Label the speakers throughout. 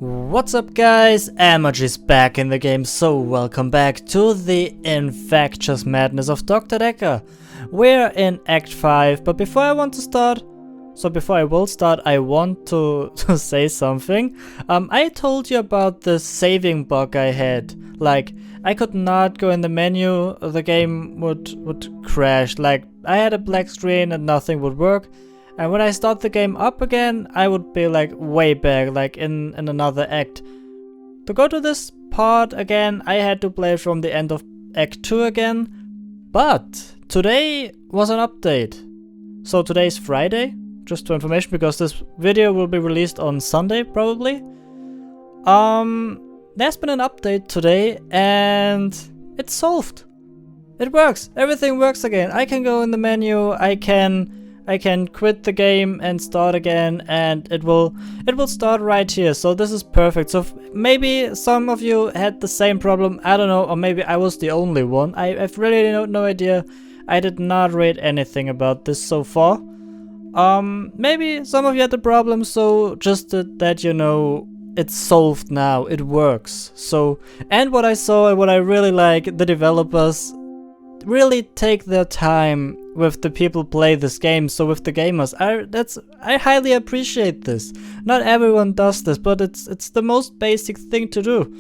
Speaker 1: What's up guys, Amaj is back in the game, so welcome back to the Infectious madness of Doctor Dekker. We're in Act 5, but before I will start, I want to say something. I told you about the saving bug I had. Like, I could not go in the menu, the game would crash. Like, I had a black screen and nothing would work. And when I start the game up again, I would be like way back, like in another act. To go to this part again, I had to play from the end of Act 2 again. But today was an update. So today's Friday, just for information, because this video will be released on Sunday probably. There's been an update today and it's solved. It works. Everything works again. I can go in the menu, I can quit the game and start again, and it will start right here. So this is perfect. So maybe some of you had the same problem, I don't know, or maybe I was the only one. I've really no idea. I did not read anything about this so far. Maybe some of you had the problem, so just that you know, it's solved now, it works. So, and what I saw and what I really like, the developers really take their time with the people play this game, so with the gamers. I highly appreciate this. Not everyone does this, but it's the most basic thing to do.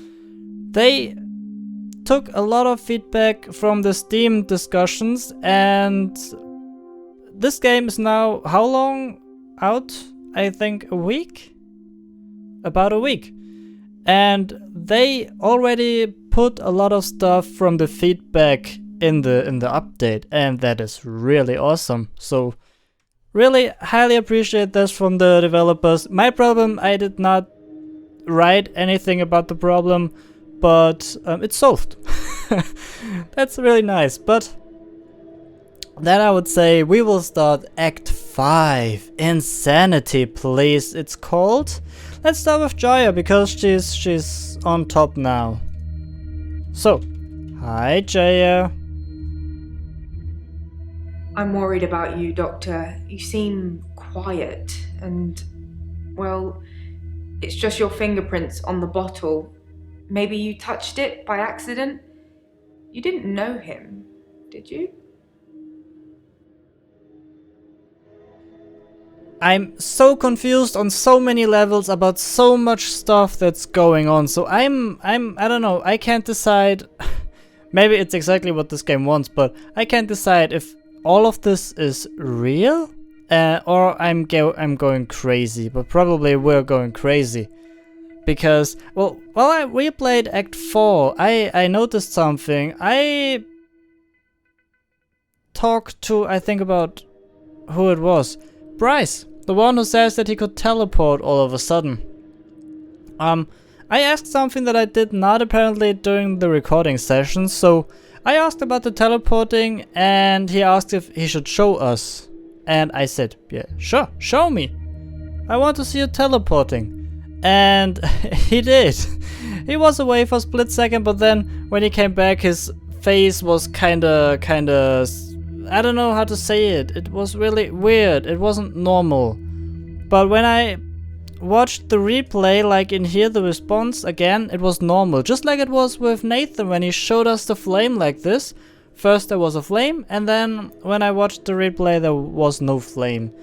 Speaker 1: They took a lot of feedback from the Steam discussions, and this game is now how long out? I think a week? About a week. And they already put a lot of stuff from the feedback in the update, and that is really awesome. So really highly appreciate this from the developers. My problem, I did not write anything about the problem, but it's solved. That's really nice. But then I would say we will start Act 5, Insanity, please, it's called. Let's start with Jaya, because she's on top now. So, hi Jaya.
Speaker 2: I'm worried about you, Doctor. You seem quiet and, well, it's just your fingerprints on the bottle. Maybe you touched it by accident? You didn't know him, did you?
Speaker 1: I'm so confused on so many levels about so much stuff that's going on. So I don't know, I can't decide. Maybe it's exactly what this game wants, but I can't decide if all of this is real or I'm going crazy. But probably we're going crazy because while I replayed Act 4, I noticed something. I talked to, I think, about who it was, Bryce, the one who says that he could teleport all of a sudden. I asked something that I did not apparently during the recording session, so I asked about the teleporting, and he asked if he should show us. And I said, yeah, sure, show me. I want to see you teleporting. And he did. He was away for a split second, but then when he came back, his face was kinda, I don't know how to say it. It was really weird. It wasn't normal. But when I watched the replay, like in here, the response again, it was normal. Just like it was with Nathan when he showed us the flame like this. First there was a flame, and then when I watched the replay, there was no flame.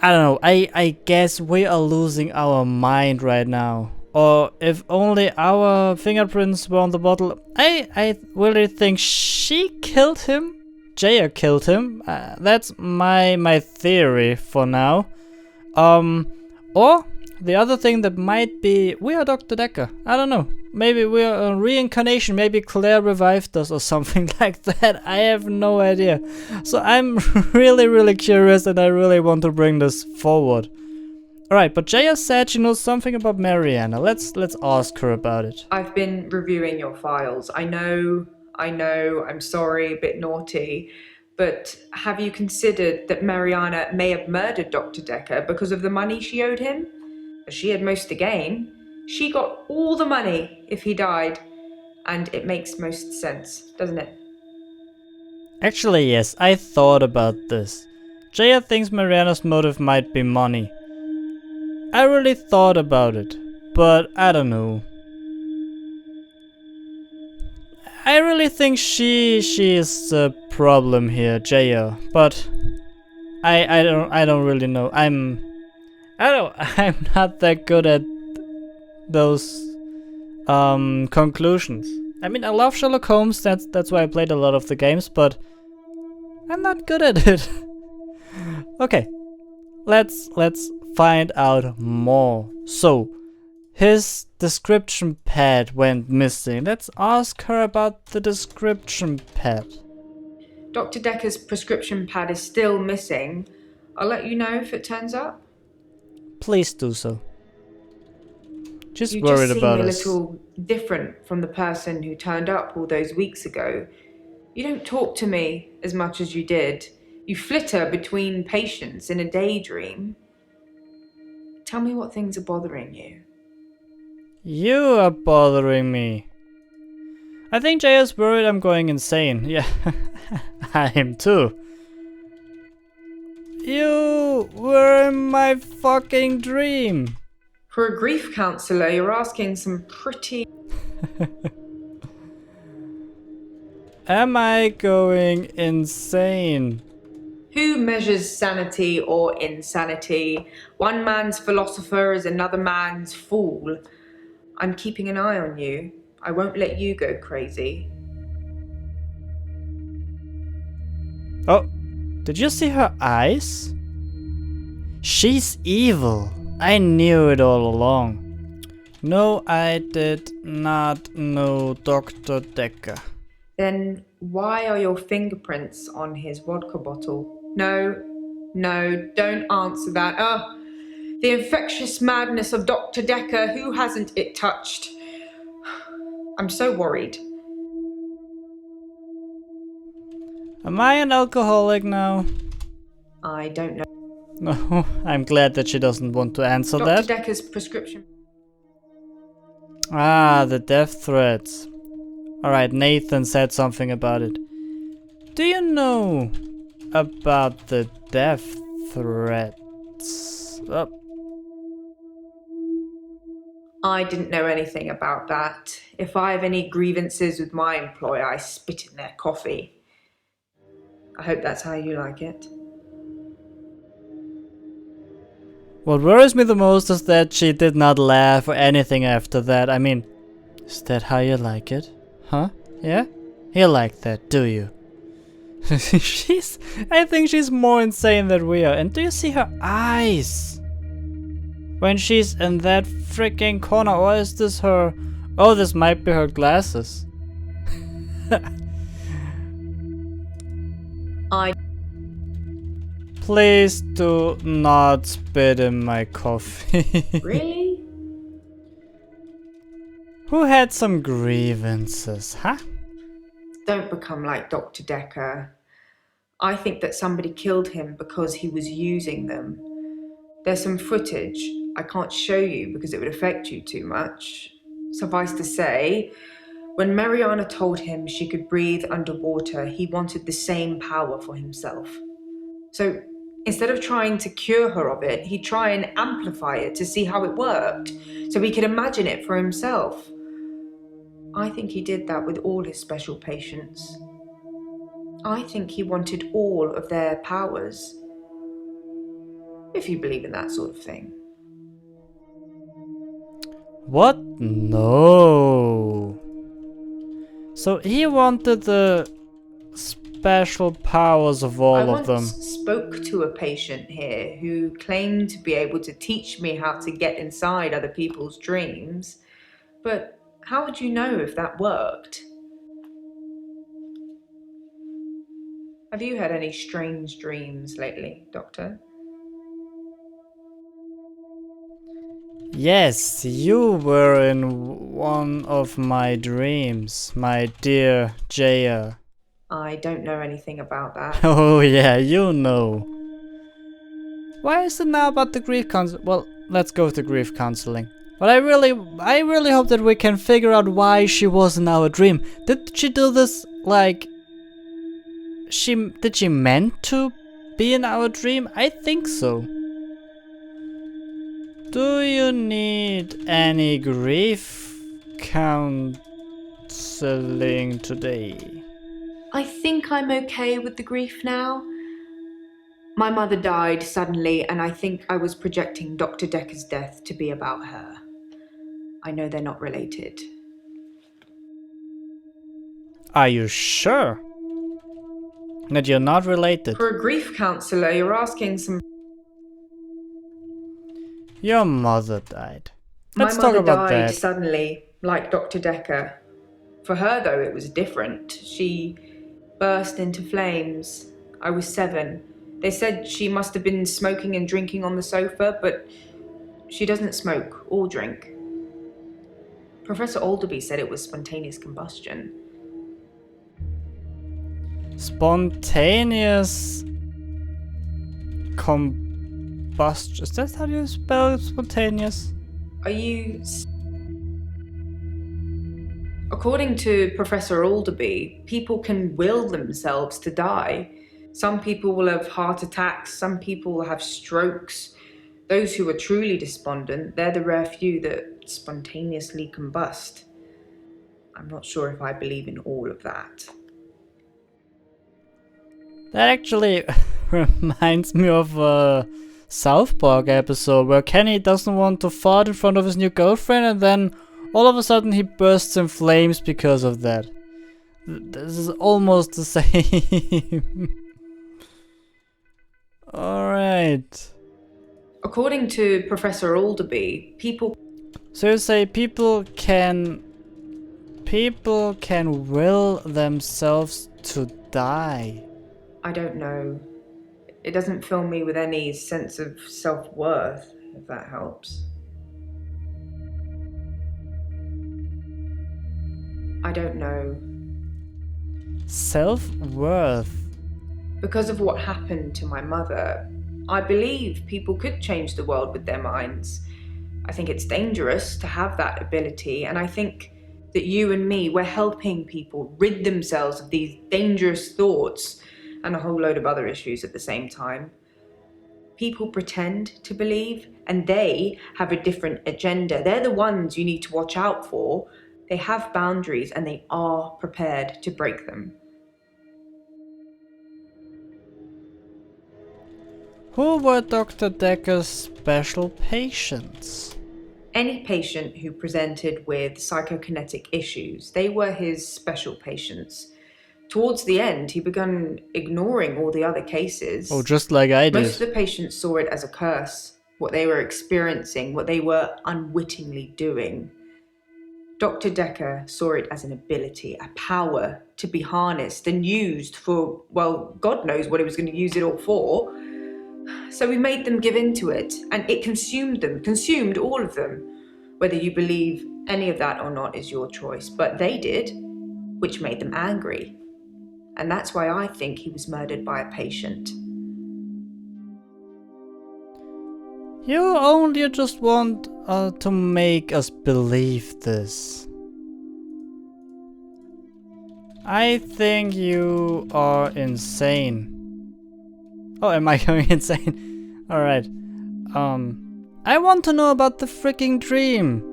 Speaker 1: I don't know. I guess we are losing our mind right now. Or if only our fingerprints were on the bottle. I really think she killed him. Jaya killed him. That's my theory for now. Or the other thing that might be, we are Doctor Dekker. I don't know. Maybe we are a reincarnation. Maybe Claire revived us or something like that. I have no idea. So I'm really curious, and I really want to bring this forward. Alright, but Jaya said she knows something about Marianna. Let's ask her about it.
Speaker 2: I've been reviewing your files. I know, I'm sorry, a bit naughty. But have you considered that Marianna may have murdered Dr. Dekker because of the money she owed him? As she had most to gain. She got all the money if he died. And it makes most sense, doesn't it?
Speaker 1: Actually, yes, I thought about this. Jaya thinks Marianna's motive might be money. I really thought about it. but I don't know. I really think she is the problem here, Jaya, but I don't really know. I'm not that good at those conclusions. I mean, I love Sherlock Holmes. That's why I played a lot of the games, but I'm not good at it. Okay, let's find out more. So, his description pad went missing. Let's ask her about the description pad.
Speaker 2: Dr. Dekker's prescription pad is still missing. I'll let you know if it turns up.
Speaker 1: Please do so. She's
Speaker 2: You
Speaker 1: worried
Speaker 2: just seem
Speaker 1: about
Speaker 2: a
Speaker 1: us.
Speaker 2: little different from the person who turned up all those weeks ago. You don't talk to me as much as you did. You flitter between patients in a daydream. Tell me what things are bothering you.
Speaker 1: You are bothering me. I think Jaya's worried I'm going insane. Yeah, I am too. You were in my fucking dream.
Speaker 2: For a grief counsellor, you're asking some pretty...
Speaker 1: Am I going insane?
Speaker 2: Who measures sanity or insanity? One man's philosopher is another man's fool. I'm keeping an eye on you. I won't let you go crazy.
Speaker 1: Oh, did you see her eyes? She's evil. I knew it all along. No, I did not know Dr. Dekker.
Speaker 2: Then why are your fingerprints on his vodka bottle? No, don't answer that. Oh, the infectious madness of Dr. Dekker, who hasn't it touched? I'm so worried.
Speaker 1: Am I an alcoholic now?
Speaker 2: I don't know.
Speaker 1: No, I'm glad that she doesn't want to answer that.
Speaker 2: Dr. Dekker's prescription.
Speaker 1: Ah, the death threats. Alright, Nathan said something about it. Do you know about the death threats? Oh.
Speaker 2: I didn't know anything about that. If I have any grievances with my employer, I spit in their coffee. I hope that's how you like it.
Speaker 1: What worries me the most is that she did not laugh or anything after that. I mean, is that how you like it? Huh? Yeah? You like that, do you? I think she's more insane than we are. And do you see her eyes? When she's in that freaking corner, or is this her... Oh, this might be her glasses. Please do not spit in my coffee.
Speaker 2: Really?
Speaker 1: Who had some grievances, huh?
Speaker 2: Don't become like Dr. Dekker. I think that somebody killed him because he was using them. There's some footage I can't show you because it would affect you too much. Suffice to say, when Marianna told him she could breathe underwater, he wanted the same power for himself. So instead of trying to cure her of it, he'd try and amplify it to see how it worked, so he could imagine it for himself. I think he did that with all his special patients. I think he wanted all of their powers. If you believe in that sort of thing.
Speaker 1: What? No. So he wanted the special powers of all of them.
Speaker 2: I once spoke to a patient here who claimed to be able to teach me how to get inside other people's dreams. But how would you know if that worked? Have you had any strange dreams lately, Doctor?
Speaker 1: Yes, you were in one of my dreams, my dear Jaya.
Speaker 2: I don't know anything about that.
Speaker 1: Oh yeah, you know. Why is it now about the grief counseling? Well, let's go to grief counseling. But I really hope that we can figure out why she was in our dream. Did she do this like... Did she meant to be in our dream? I think so. Do you need any grief counseling today?
Speaker 2: I think I'm okay with the grief now. My mother died suddenly, and I think I was projecting Dr. Dekker's death to be about her. I know they're not related.
Speaker 1: Are you sure that you're not related?
Speaker 2: For a grief counselor, you're asking some...
Speaker 1: Your mother died.
Speaker 2: My
Speaker 1: Let's talk
Speaker 2: mother
Speaker 1: about
Speaker 2: died
Speaker 1: that.
Speaker 2: suddenly, like Dr. Dekker. For her, though, it was different. She burst into flames. I was 7. They said she must have been smoking and drinking on the sofa, but she doesn't smoke or drink. Professor Alderby said it was spontaneous combustion.
Speaker 1: Spontaneous combustion. Is that how you spell spontaneous?
Speaker 2: Are you... According to Professor Alderby, people can will themselves to die. Some people will have heart attacks, some people will have strokes. Those who are truly despondent, they're the rare few that spontaneously combust. I'm not sure if I believe in all of that.
Speaker 1: That actually reminds me of a South Park episode where Kenny doesn't want to fart in front of his new girlfriend, and then all of a sudden he bursts in flames because of that. This is almost the same. Alright.
Speaker 2: According to Professor Alderby, people...
Speaker 1: So you say people can will themselves to die.
Speaker 2: I don't know. It doesn't fill me with any sense of self-worth, if that helps. I don't know.
Speaker 1: Self-worth.
Speaker 2: Because of what happened to my mother, I believe people could change the world with their minds. I think it's dangerous to have that ability, and I think that you and me, we're helping people rid themselves of these dangerous thoughts and a whole load of other issues at the same time. People pretend to believe, and they have a different agenda. They're the ones you need to watch out for. They have boundaries, and they are prepared to break them.
Speaker 1: Who were Dr. Dekker's special patients?
Speaker 2: Any patient who presented with psychokinetic issues, they were his special patients. Towards the end, he began ignoring all the other cases.
Speaker 1: Oh, just like I did.
Speaker 2: Most of the patients saw it as a curse, what they were experiencing, what they were unwittingly doing. Dr. Dekker saw it as an ability, a power to be harnessed and used for, well, God knows what he was going to use it all for. So we made them give in to it, and it consumed them, consumed all of them. Whether you believe any of that or not is your choice, but they did, which made them angry. And that's why I think he was murdered by a patient.
Speaker 1: You just want to make us believe this. I think you are insane. Oh, am I going insane? Alright. I want to know about the freaking dream.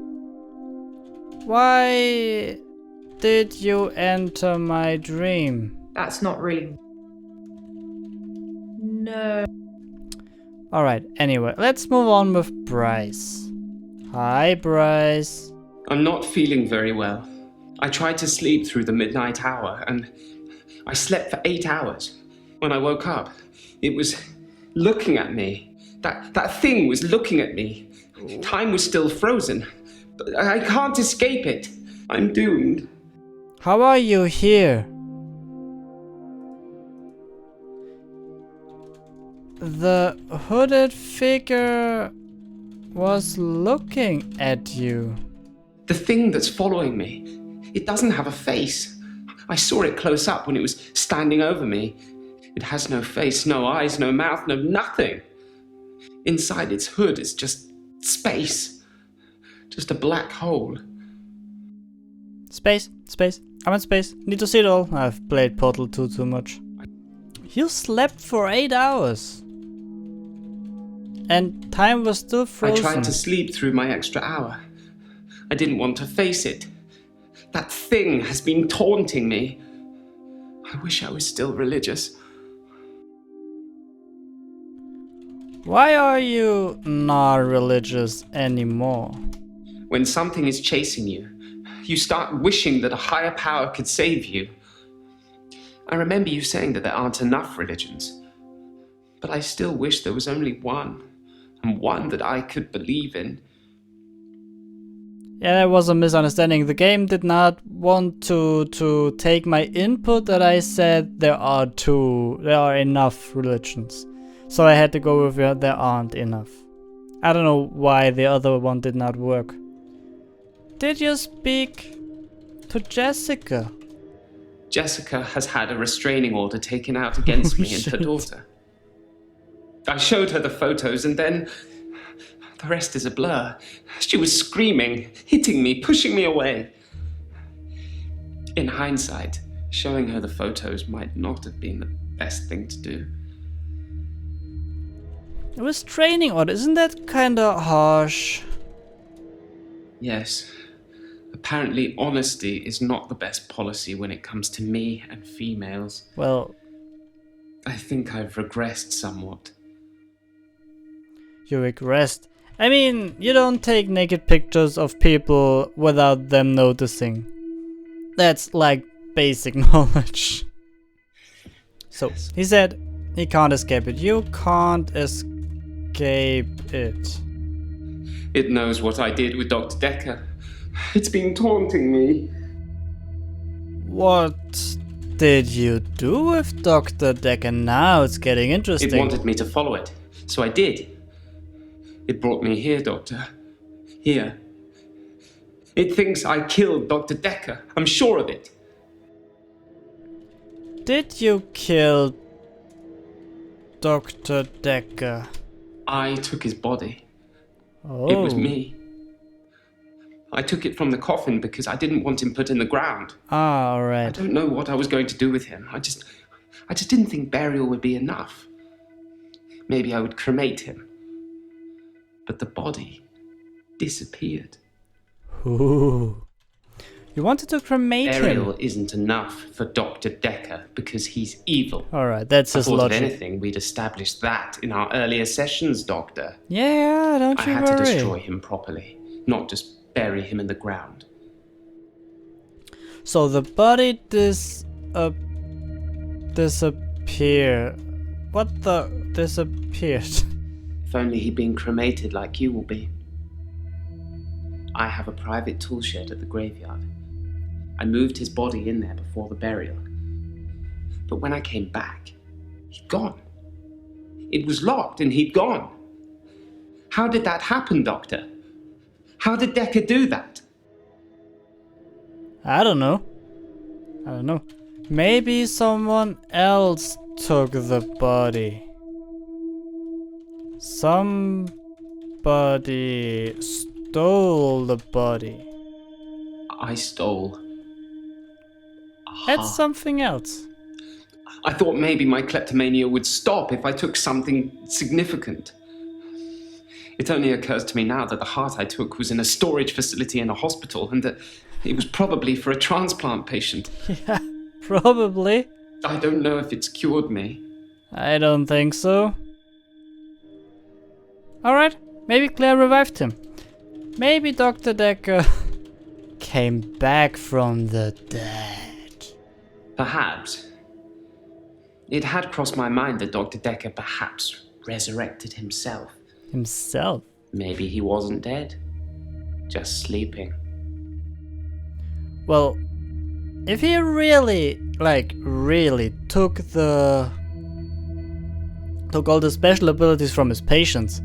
Speaker 1: Why did you enter my dream?
Speaker 2: That's not really... No.
Speaker 1: Alright, anyway, let's move on with Bryce. Hi, Bryce.
Speaker 3: I'm not feeling very well. I tried to sleep through the midnight hour, and I slept for 8 hours. When I woke up, it was looking at me. That thing was looking at me. Time was still frozen. I can't escape it. I'm doomed.
Speaker 1: How are you here? The hooded figure was looking at you.
Speaker 3: The thing that's following me, it doesn't have a face. I saw it close up when it was standing over me. It has no face, no eyes, no mouth, no nothing. Inside its hood is just space. Just a black hole.
Speaker 1: Space. I'm in space. Need to see it all. I've played Portal 2 too much. You slept for 8 hours. and time was still frozen.
Speaker 3: I tried to sleep through my extra hour. I didn't want to face it. That thing has been taunting me. I wish I was still religious.
Speaker 1: Why are you not religious anymore?
Speaker 3: When something is chasing you, you start wishing that a higher power could save you. I remember you saying that there aren't enough religions. But I still wish there was only one, and one that I could believe in.
Speaker 1: Yeah, that was a misunderstanding. The game did not want to take my input that I said there are enough religions. So I had to go with there aren't enough. I don't know why the other one did not work. Did you speak to Jessica?
Speaker 3: Jessica has had a restraining order taken out against me and her daughter. I showed her the photos and then the rest is a blur. She was screaming, hitting me, pushing me away. In hindsight, showing her the photos might not have been the best thing to do.
Speaker 1: A restraining order, isn't that kinda harsh?
Speaker 3: Yes. Apparently honesty is not the best policy when it comes to me and females.
Speaker 1: Well,
Speaker 3: I think I've regressed somewhat.
Speaker 1: you regressed. I mean, you don't take naked pictures of people without them noticing. That's like basic knowledge. So, he said he can't escape it. You can't escape it.
Speaker 3: It knows what I did with Dr. Dekker. It's been taunting me.
Speaker 1: What did you do with Dr. Dekker? Now it's getting interesting.
Speaker 3: It wanted me to follow it, so I did. It brought me here, Doctor. Here. It thinks I killed Dr. Dekker. I'm sure of it.
Speaker 1: Did you kill Dr. Dekker?
Speaker 3: I took his body.
Speaker 1: Oh.
Speaker 3: It was me. I took it from the coffin because I didn't want him put in the ground.
Speaker 1: Ah,
Speaker 3: I
Speaker 1: alright.
Speaker 3: don't know what I was going to do with him. I just didn't think burial would be enough. Maybe I would cremate him. But the body disappeared.
Speaker 1: Ooh. You wanted to cremate
Speaker 3: Burial
Speaker 1: him?
Speaker 3: isn't enough for Dr. Dekker because he's evil.
Speaker 1: Alright, that's
Speaker 3: I
Speaker 1: his
Speaker 3: thought
Speaker 1: logic.
Speaker 3: if anything, we'd established that in our earlier sessions, Doctor.
Speaker 1: Yeah, don't
Speaker 3: I
Speaker 1: you
Speaker 3: had
Speaker 1: worry.
Speaker 3: to destroy him properly, not just bury him in the ground.
Speaker 1: So the body disappeared. What the disappeared?
Speaker 3: If only he'd been cremated like you will be. I have a private tool shed at the graveyard. I moved his body in there before the burial. But when I came back, he'd gone. It was locked and he'd gone. How did that happen, Doctor? How did Dekker do that?
Speaker 1: I don't know. Maybe someone else took the body. Somebody stole the body.
Speaker 3: I stole.
Speaker 1: That's something else.
Speaker 3: I thought maybe my kleptomania would stop if I took something significant. It only occurs to me now that the heart I took was in a storage facility in a hospital and that it was probably for a transplant patient.
Speaker 1: Yeah, probably.
Speaker 3: I don't know if it's cured me.
Speaker 1: I don't think so. Alright, maybe Claire revived him. Maybe Dr. Dekker came back from the dead.
Speaker 3: Perhaps. It had crossed my mind that Dr. Dekker perhaps resurrected himself.
Speaker 1: Himself?
Speaker 3: Maybe he wasn't dead, just sleeping.
Speaker 1: Well, if he really took all the special abilities from his patients,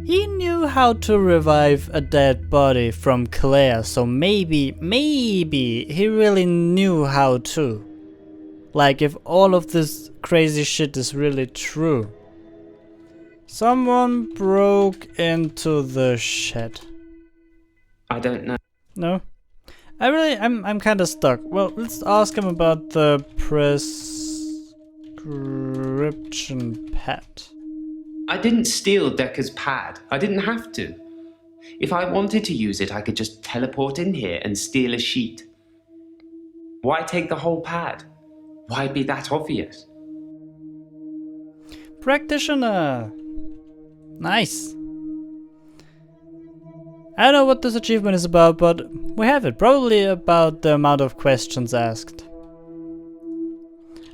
Speaker 1: he knew how to revive a dead body from Claire, so maybe he really knew how to. Like, if all of this crazy shit is really true. Someone broke into the shed.
Speaker 3: I don't know.
Speaker 1: No? I'm kinda stuck. Well, let's ask him about the prescription pad.
Speaker 3: I didn't steal Dekker's pad. I didn't have to. If I wanted to use it, I could just teleport in here and steal a sheet. Why take the whole pad? Why be that obvious?
Speaker 1: Practitioner! Nice. I don't know what this achievement is about, but we have it. Probably about the amount of questions asked.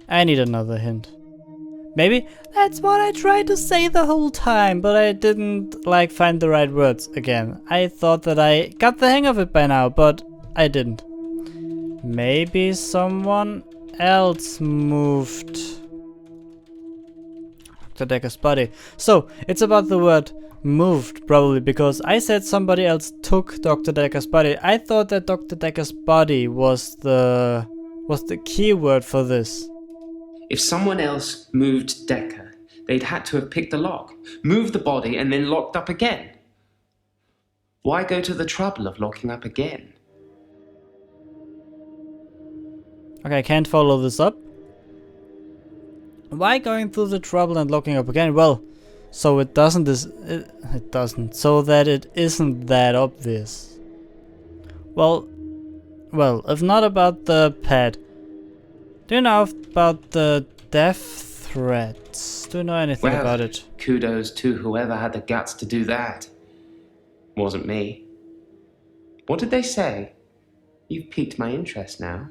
Speaker 1: I need another hint. Maybe that's what I tried to say the whole time, but I didn't find the right words again. I thought that I got the hang of it by now, but I didn't. Maybe someone else moved Dr. Dekker's body. So it's about the word moved, probably, because I said somebody else took Dr. Dekker's body. I thought that Dr. Dekker's body was the key word for this.
Speaker 3: If someone else moved Dekker, they'd had to have picked the lock, moved the body, and then locked up again. Why go to the trouble of locking up again?
Speaker 1: Okay, I can't follow this up. Why going through the trouble and locking up again? Well, so it doesn't so that it isn't that obvious. Well, if not about the pad, do you know about the death threats? Do you know anything about it?
Speaker 3: Kudos to whoever had the guts to do that. Wasn't me. What did they say? You've piqued my interest now.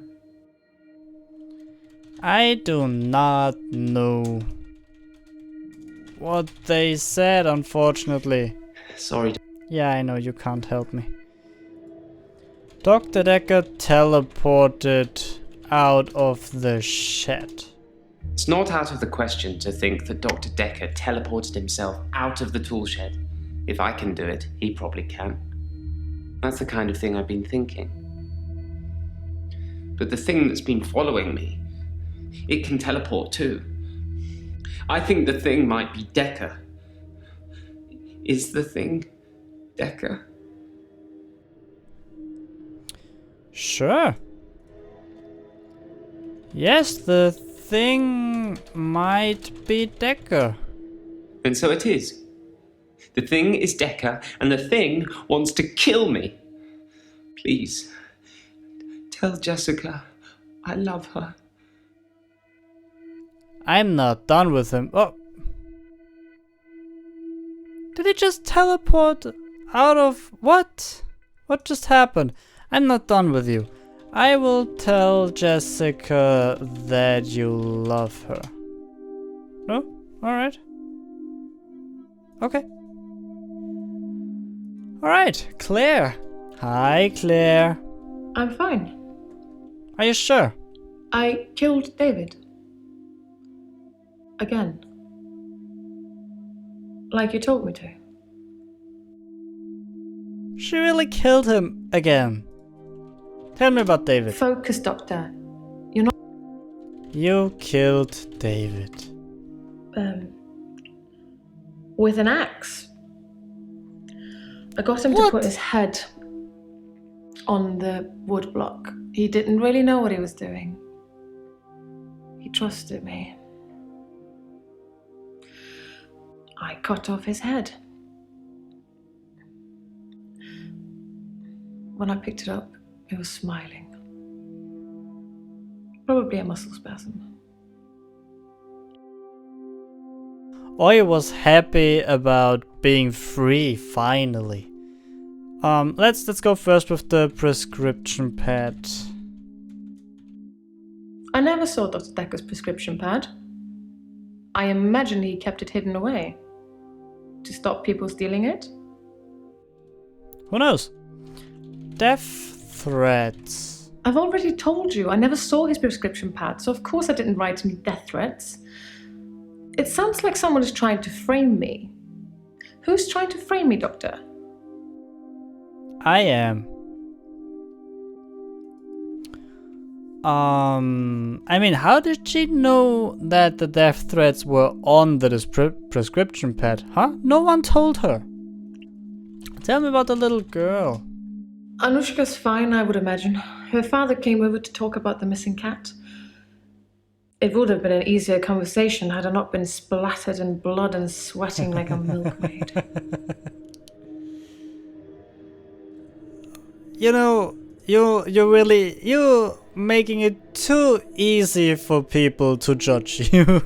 Speaker 1: I do not know what they said, unfortunately.
Speaker 3: Sorry.
Speaker 1: Yeah, I know, you can't help me. Dr. Dekker teleported out of the shed.
Speaker 3: It's not out of the question to think that Dr. Dekker teleported himself out of the tool shed. If I can do it, he probably can. That's the kind of thing I've been thinking. But the thing that's been following me, it can teleport too. I think the thing might be Dekker. Is the thing Dekker?
Speaker 1: Sure. Yes, the thing might be Dekker.
Speaker 3: And so it is. The thing is Dekker, and the thing wants to kill me. Please, tell Jessica I love her.
Speaker 1: I'm not done with him. Oh. Did he just teleport out of... What? What just happened? I'm not done with you. I will tell Jessica that you love her. No? Alright. Okay. Alright, Claire. Hi, Claire.
Speaker 4: I'm fine.
Speaker 1: Are you sure?
Speaker 4: I killed David. Again. Like you told me to.
Speaker 1: She really killed him again. Tell me about David.
Speaker 4: Focus, Doctor. You're not...
Speaker 1: You killed David.
Speaker 4: With an axe. I got him to put his head on the wood block. He didn't really know what he was doing. He trusted me. I cut off his head. When I picked it up, he was smiling. Probably a muscle spasm.
Speaker 1: Oi was happy about being free, finally. Let's go first with the prescription pad.
Speaker 4: I never saw Dr. Dekker's prescription pad. I imagine he kept it hidden away. To stop people stealing it?
Speaker 1: Who knows? Death threats.
Speaker 4: I've already told you, I never saw his prescription pad, so of course I didn't write any death threats. It sounds like someone is trying to frame me. Who's trying to frame me, Doctor?
Speaker 1: I am. I mean, how did she know that the death threats were on the prescription pad? Huh? No one told her. Tell me about the little girl.
Speaker 4: Anushka's fine, I would imagine. Her father came over to talk about the missing cat. It would have been an easier conversation had I not been splattered in blood and sweating like a milkmaid.
Speaker 1: You know, you're making it too easy for people to judge you.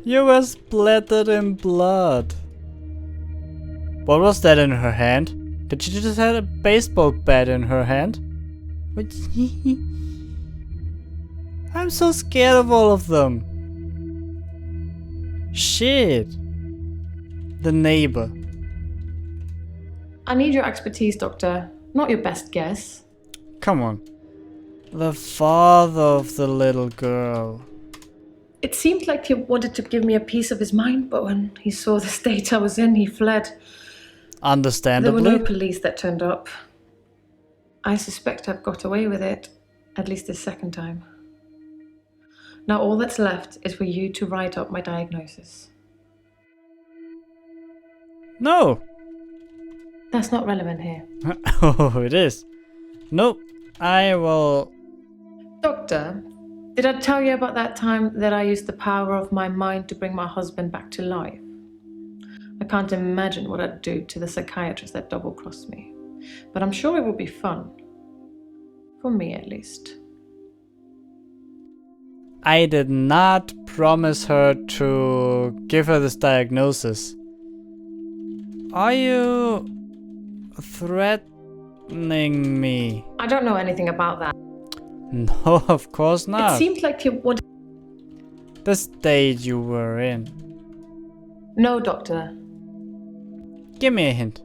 Speaker 1: You were splattered in blood. What was that in her hand? Did she just have a baseball bat in her hand? What? I'm so scared of all of them. Shit. The neighbor.
Speaker 4: I need your expertise, Doctor. Not your best guess.
Speaker 1: Come on. The father of the little girl.
Speaker 4: It seemed like he wanted to give me a piece of his mind, but when he saw the state I was in, he fled.
Speaker 1: Understandably.
Speaker 4: There were no police that turned up. I suspect I've got away with it, at least this second time. Now all that's left is for you to write up my diagnosis.
Speaker 1: No.
Speaker 4: That's not relevant here.
Speaker 1: Oh, it is. Nope. I will...
Speaker 4: Doctor, did I tell you about that time that I used the power of my mind to bring my husband back to life? I can't imagine what I'd do to the psychiatrist that double-crossed me. But I'm sure it would be fun. For me, at least.
Speaker 1: I did not promise her to give her this diagnosis. Are you threatening me?
Speaker 4: I don't know anything about that.
Speaker 1: No, of course not.
Speaker 4: It seemed like you wanted...
Speaker 1: The state you were in.
Speaker 4: No, Doctor.
Speaker 1: Give me a hint.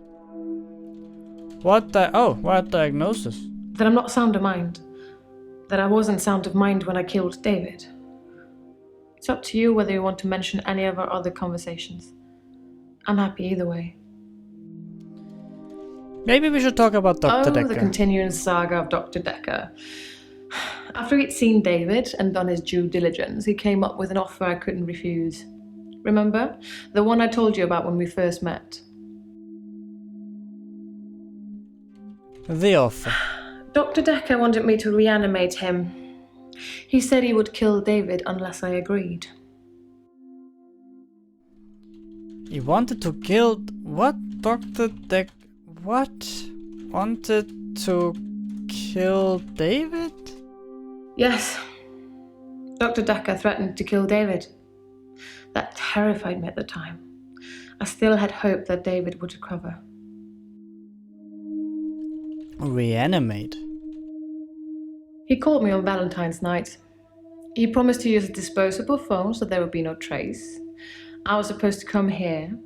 Speaker 1: What diagnosis?
Speaker 4: That I'm not sound of mind. That I wasn't sound of mind when I killed David. It's up to you whether you want to mention any of our other conversations. I'm happy either way.
Speaker 1: Maybe we should talk about Doctor Dekker.
Speaker 4: The continuing saga of Dr. Dekker. After he'd seen David and done his due diligence, he came up with an offer I couldn't refuse. Remember? The one I told you about when we first met.
Speaker 1: The offer.
Speaker 4: Dr. Dekker wanted me to reanimate him. He said he would kill David unless I agreed.
Speaker 1: He wanted to kill... What? Dr. Dekker... What? Wanted to kill David?
Speaker 4: Yes. Dr. Dekker threatened to kill David. That terrified me at the time. I still had hope that David would recover.
Speaker 1: Reanimate?
Speaker 4: He called me on Valentine's night. He promised to use a disposable phone so there would be no trace. I was supposed to come here,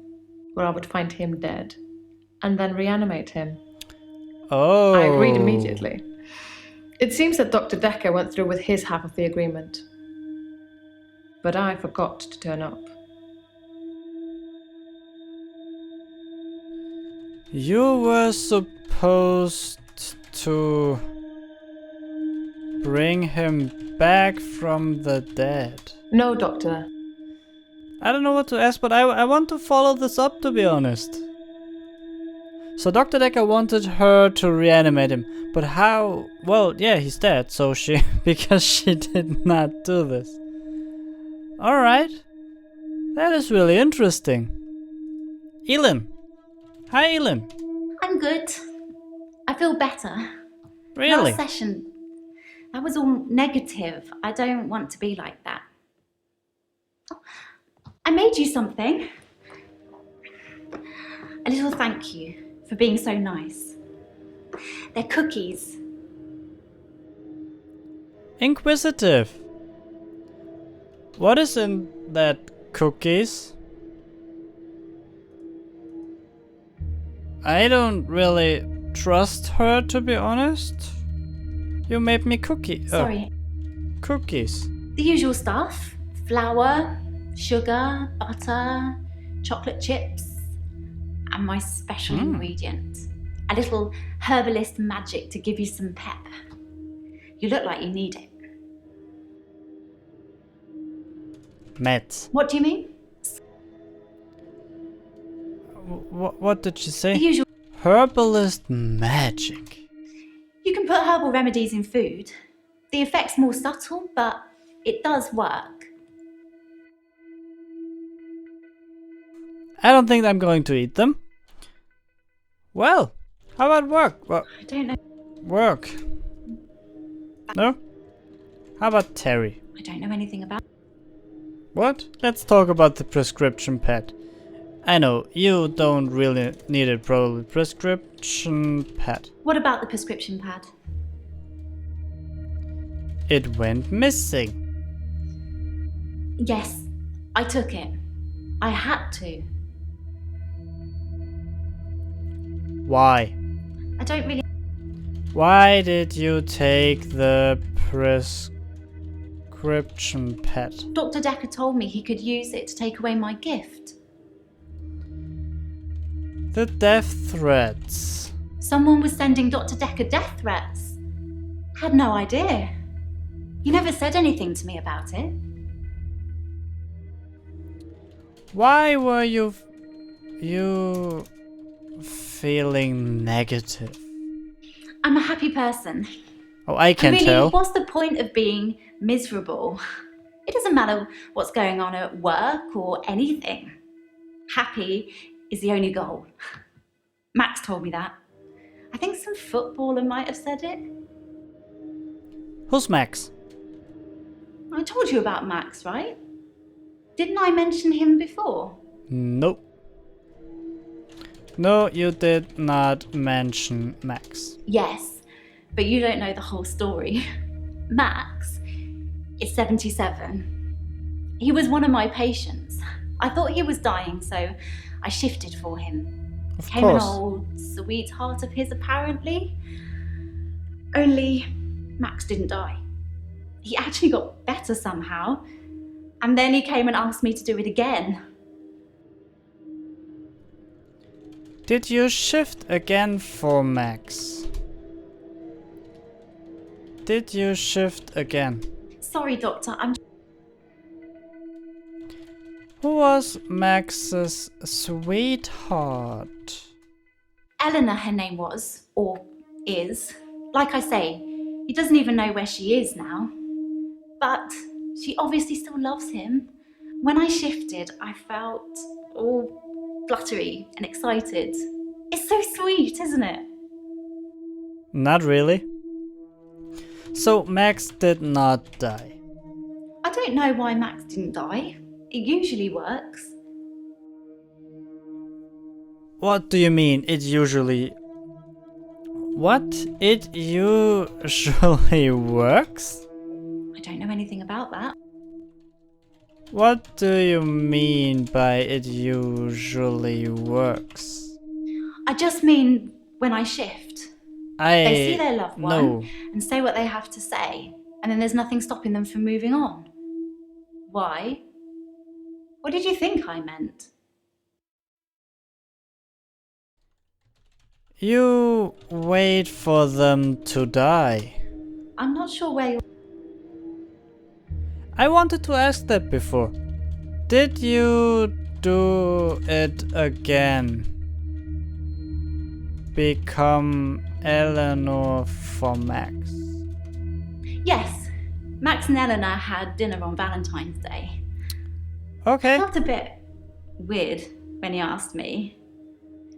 Speaker 4: where I would find him dead, and then reanimate him.
Speaker 1: Oh.
Speaker 4: I agreed immediately. It seems that Dr. Dekker went through with his half of the agreement. But I forgot to turn up.
Speaker 1: You were supposed to bring him back from the dead.
Speaker 4: No, Doctor.
Speaker 1: I don't know what to ask, but I want to follow this up, to be honest. So Dr. Dekker wanted her to reanimate him, but how? Well, yeah, he's dead, so she... because she did not do this. Alright. That is really interesting. Elin. Hi, Elin.
Speaker 5: I'm good. I feel better.
Speaker 1: Really?
Speaker 5: Last session, that was all negative. I don't want to be like that. Oh, I made you something. A little thank you for being so nice. They're cookies.
Speaker 1: Inquisitive. What is in that cookies? I don't really trust her, to be honest. You made me
Speaker 5: Sorry.
Speaker 1: Cookies.
Speaker 5: The usual stuff. Flour, sugar, butter, chocolate chips, and my special ingredient. A little herbalist magic to give you some pep. You look like you need it.
Speaker 1: Meds.
Speaker 5: What do you mean?
Speaker 1: What did she say?
Speaker 5: The usual.
Speaker 1: Herbalist magic.
Speaker 5: You can put herbal remedies in food. The effect's more subtle, but it does work.
Speaker 1: I don't think I'm going to eat them. Well, how about work? Well,
Speaker 5: I don't know.
Speaker 1: work. No? How about Terry?
Speaker 5: I don't know anything about.
Speaker 1: What? Let's talk about the prescription pad. I know, you don't really need it, probably. Prescription pad.
Speaker 5: What about the prescription pad?
Speaker 1: It went missing.
Speaker 5: Yes, I took it. I had to.
Speaker 1: Why?
Speaker 5: I don't really.
Speaker 1: Why did you take the prescription pad?
Speaker 5: Dr. Dekker told me he could use it to take away my gift.
Speaker 1: The death threats.
Speaker 5: Someone was sending Dr. Dekker death threats. Had no idea. He never said anything to me about it.
Speaker 1: Why were you feeling negative?
Speaker 5: I'm a happy person.
Speaker 1: Oh, I can
Speaker 5: really,
Speaker 1: tell.
Speaker 5: what's the point of being miserable? It doesn't matter what's going on at work or anything. Happy is the only goal. Max told me that. I think some footballer might have said it.
Speaker 1: Who's Max?
Speaker 5: I told you about Max, right? Didn't I mention him before?
Speaker 1: Nope. No, you did not mention Max.
Speaker 5: Yes, but you don't know the whole story. Max is 77. He was one of my patients. I thought he was dying, so I shifted for him.
Speaker 1: Of
Speaker 5: Came an
Speaker 1: course.
Speaker 5: old sweetheart of his, apparently. Only Max didn't die. He actually got better somehow. And then he came and asked me to do it again.
Speaker 1: Did you shift again for Max? Did you shift again?
Speaker 5: Sorry, Doctor, I'm...
Speaker 1: Who was Max's sweetheart?
Speaker 5: Eleanor, her name was, or is. Like I say, he doesn't even know where she is now. But she obviously still loves him. When I shifted, I felt all fluttery and excited. It's so sweet, isn't it?
Speaker 1: Not really. So Max did not die.
Speaker 5: I don't know why Max didn't die. It usually works.
Speaker 1: What do you mean, it usually... What? It usually works?
Speaker 5: I don't know anything about that.
Speaker 1: What do you mean by it usually works?
Speaker 5: I just mean when I shift. They see their loved one
Speaker 1: No.
Speaker 5: and say what they have to say, and then there's nothing stopping them from moving on. Why? What did you think I meant?
Speaker 1: You wait for them to die.
Speaker 5: I'm not sure where you're...
Speaker 1: I wanted to ask that before. Did you do it again? Become Eleanor for Max?
Speaker 5: Yes, Max and Eleanor had dinner on Valentine's Day.
Speaker 1: Okay.
Speaker 5: Felt a bit weird when he asked me.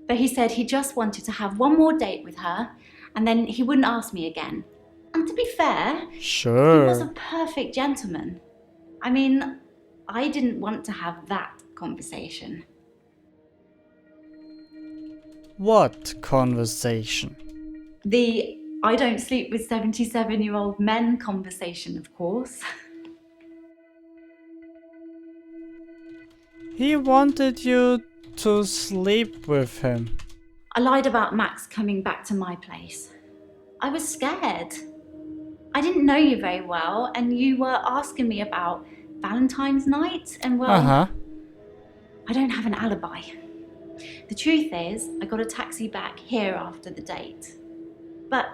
Speaker 5: But he said he just wanted to have one more date with her, and then he wouldn't ask me again. And to be fair, he was a
Speaker 1: Sure.
Speaker 5: perfect gentleman. I mean, I didn't want to have that conversation.
Speaker 1: What conversation?
Speaker 5: The I don't sleep with 77-year-old men conversation, of course.
Speaker 1: He wanted you to sleep with him.
Speaker 5: I lied about Max coming back to my place. I was scared. I didn't know you very well, and you were asking me about Valentine's night, and well,
Speaker 1: Uh-huh.
Speaker 5: I don't have an alibi. The truth is, I got a taxi back here after the date. But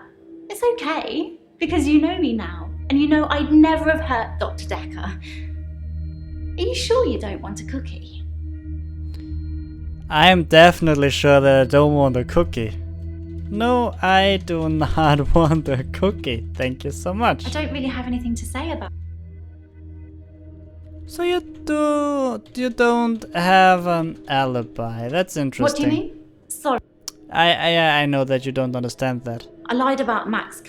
Speaker 5: it's okay, because you know me now, and you know I'd never have hurt Dr. Dekker. Are you sure you don't want a cookie?
Speaker 1: I am definitely sure that I don't want a cookie. No, I do not want a cookie. Thank you so much.
Speaker 5: I don't really have anything to say about it.
Speaker 1: So you don't have an alibi. That's interesting.
Speaker 5: What do you mean? Sorry,
Speaker 1: I know that you don't understand that.
Speaker 5: I lied about Max.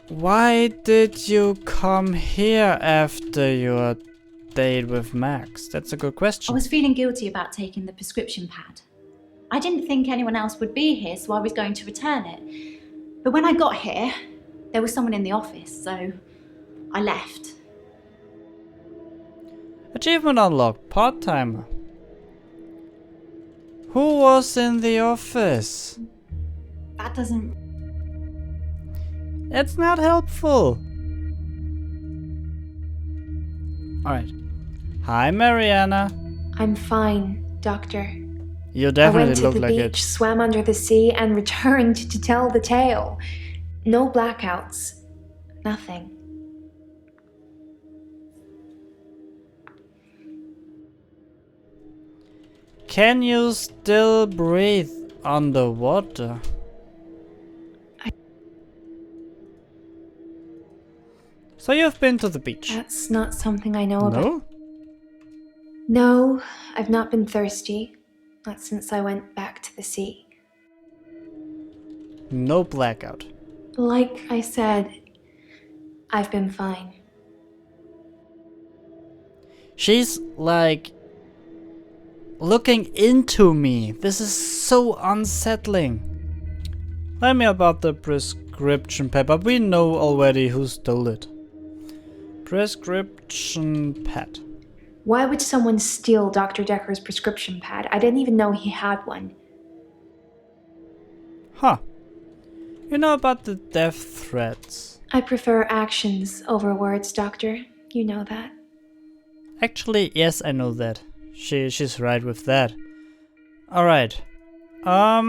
Speaker 1: Why did you come here after your date with Max? That's a good
Speaker 5: I
Speaker 1: question.
Speaker 5: was feeling guilty about taking the prescription pad. I didn't think anyone else would be here, so I was going to return it. But when I got here, there was someone in the office, so I left.
Speaker 1: Achievement unlocked. Part-timer. Who was in the office?
Speaker 5: That doesn't...
Speaker 1: It's not helpful. Alright. Hi, Marianna.
Speaker 6: I'm fine, Doctor.
Speaker 1: You
Speaker 6: I
Speaker 1: definitely
Speaker 6: went to
Speaker 1: look
Speaker 6: the
Speaker 1: like
Speaker 6: beach,
Speaker 1: it.
Speaker 6: swam under the sea, and returned to tell the tale. No blackouts. Nothing.
Speaker 1: Can you still breathe underwater? So you've been to the beach?
Speaker 6: That's not something I know about.
Speaker 1: No?
Speaker 6: No, I've not been thirsty. Not since I went back to the sea.
Speaker 1: No blackout.
Speaker 6: Like I said, I've been fine.
Speaker 1: She's like looking into me. This is so unsettling. Tell me about the prescription pad, but we know already who stole it. Prescription pad.
Speaker 6: Why would someone steal Dr. Dekker's prescription pad? I didn't even know he had one.
Speaker 1: Huh. You know about the death threats.
Speaker 6: I prefer actions over words, Doctor. You know that.
Speaker 1: Actually, yes, I know that. She's right with that. Alright. Tell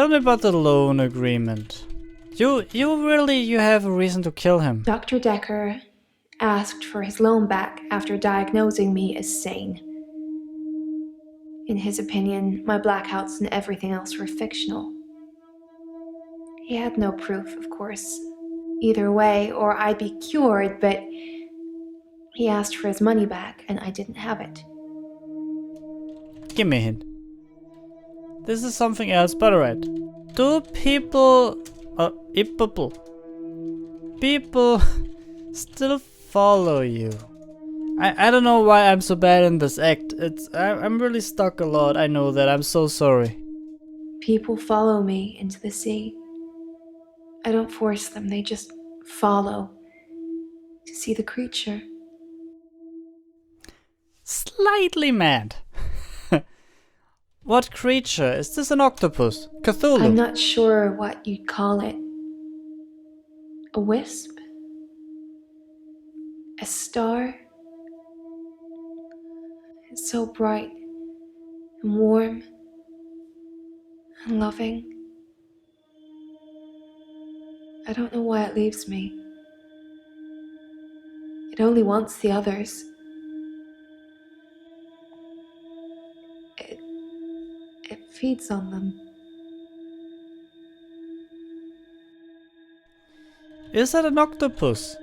Speaker 1: me about the loan agreement. You have a reason to kill him.
Speaker 6: Dr. Dekker asked for his loan back after diagnosing me as sane. In his opinion, my blackouts and everything else were fictional. He had no proof, of course, either way, or I'd be cured, but he asked for his money back, and I didn't have it.
Speaker 1: Give me a hint. This is something else, but alright. Do people still follow you? I don't know why I'm so bad in this act. I'm really stuck a lot. I know that. I'm so sorry.
Speaker 6: People follow me into the sea. I don't force them, they just follow to see the creature.
Speaker 1: Slightly mad. What creature? Is this an octopus? Cthulhu?
Speaker 6: I'm not sure what you'd call it. A wisp? A star? It's so bright and warm and loving. I don't know why it leaves me. It only wants the others. It feeds on them.
Speaker 1: Is that an octopus?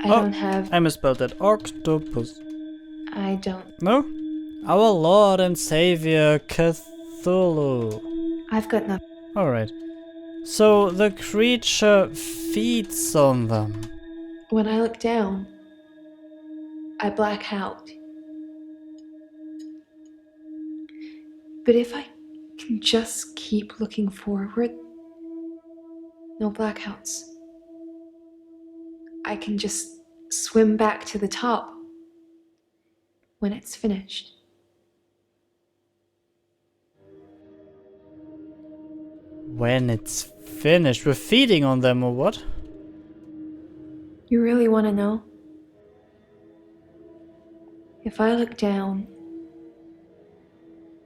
Speaker 6: I don't have...
Speaker 1: I misspelled that. Octopus.
Speaker 6: I don't...
Speaker 1: No? Our Lord and Savior Cthulhu.
Speaker 6: I've got nothing.
Speaker 1: Alright. So the creature feeds on them.
Speaker 6: When I look down, I black out. But if I can just keep looking forward, no blackouts. I can just swim back to the top when it's finished.
Speaker 1: When it's finished, we're feeding on them or what?
Speaker 6: You really want to know? If I look down,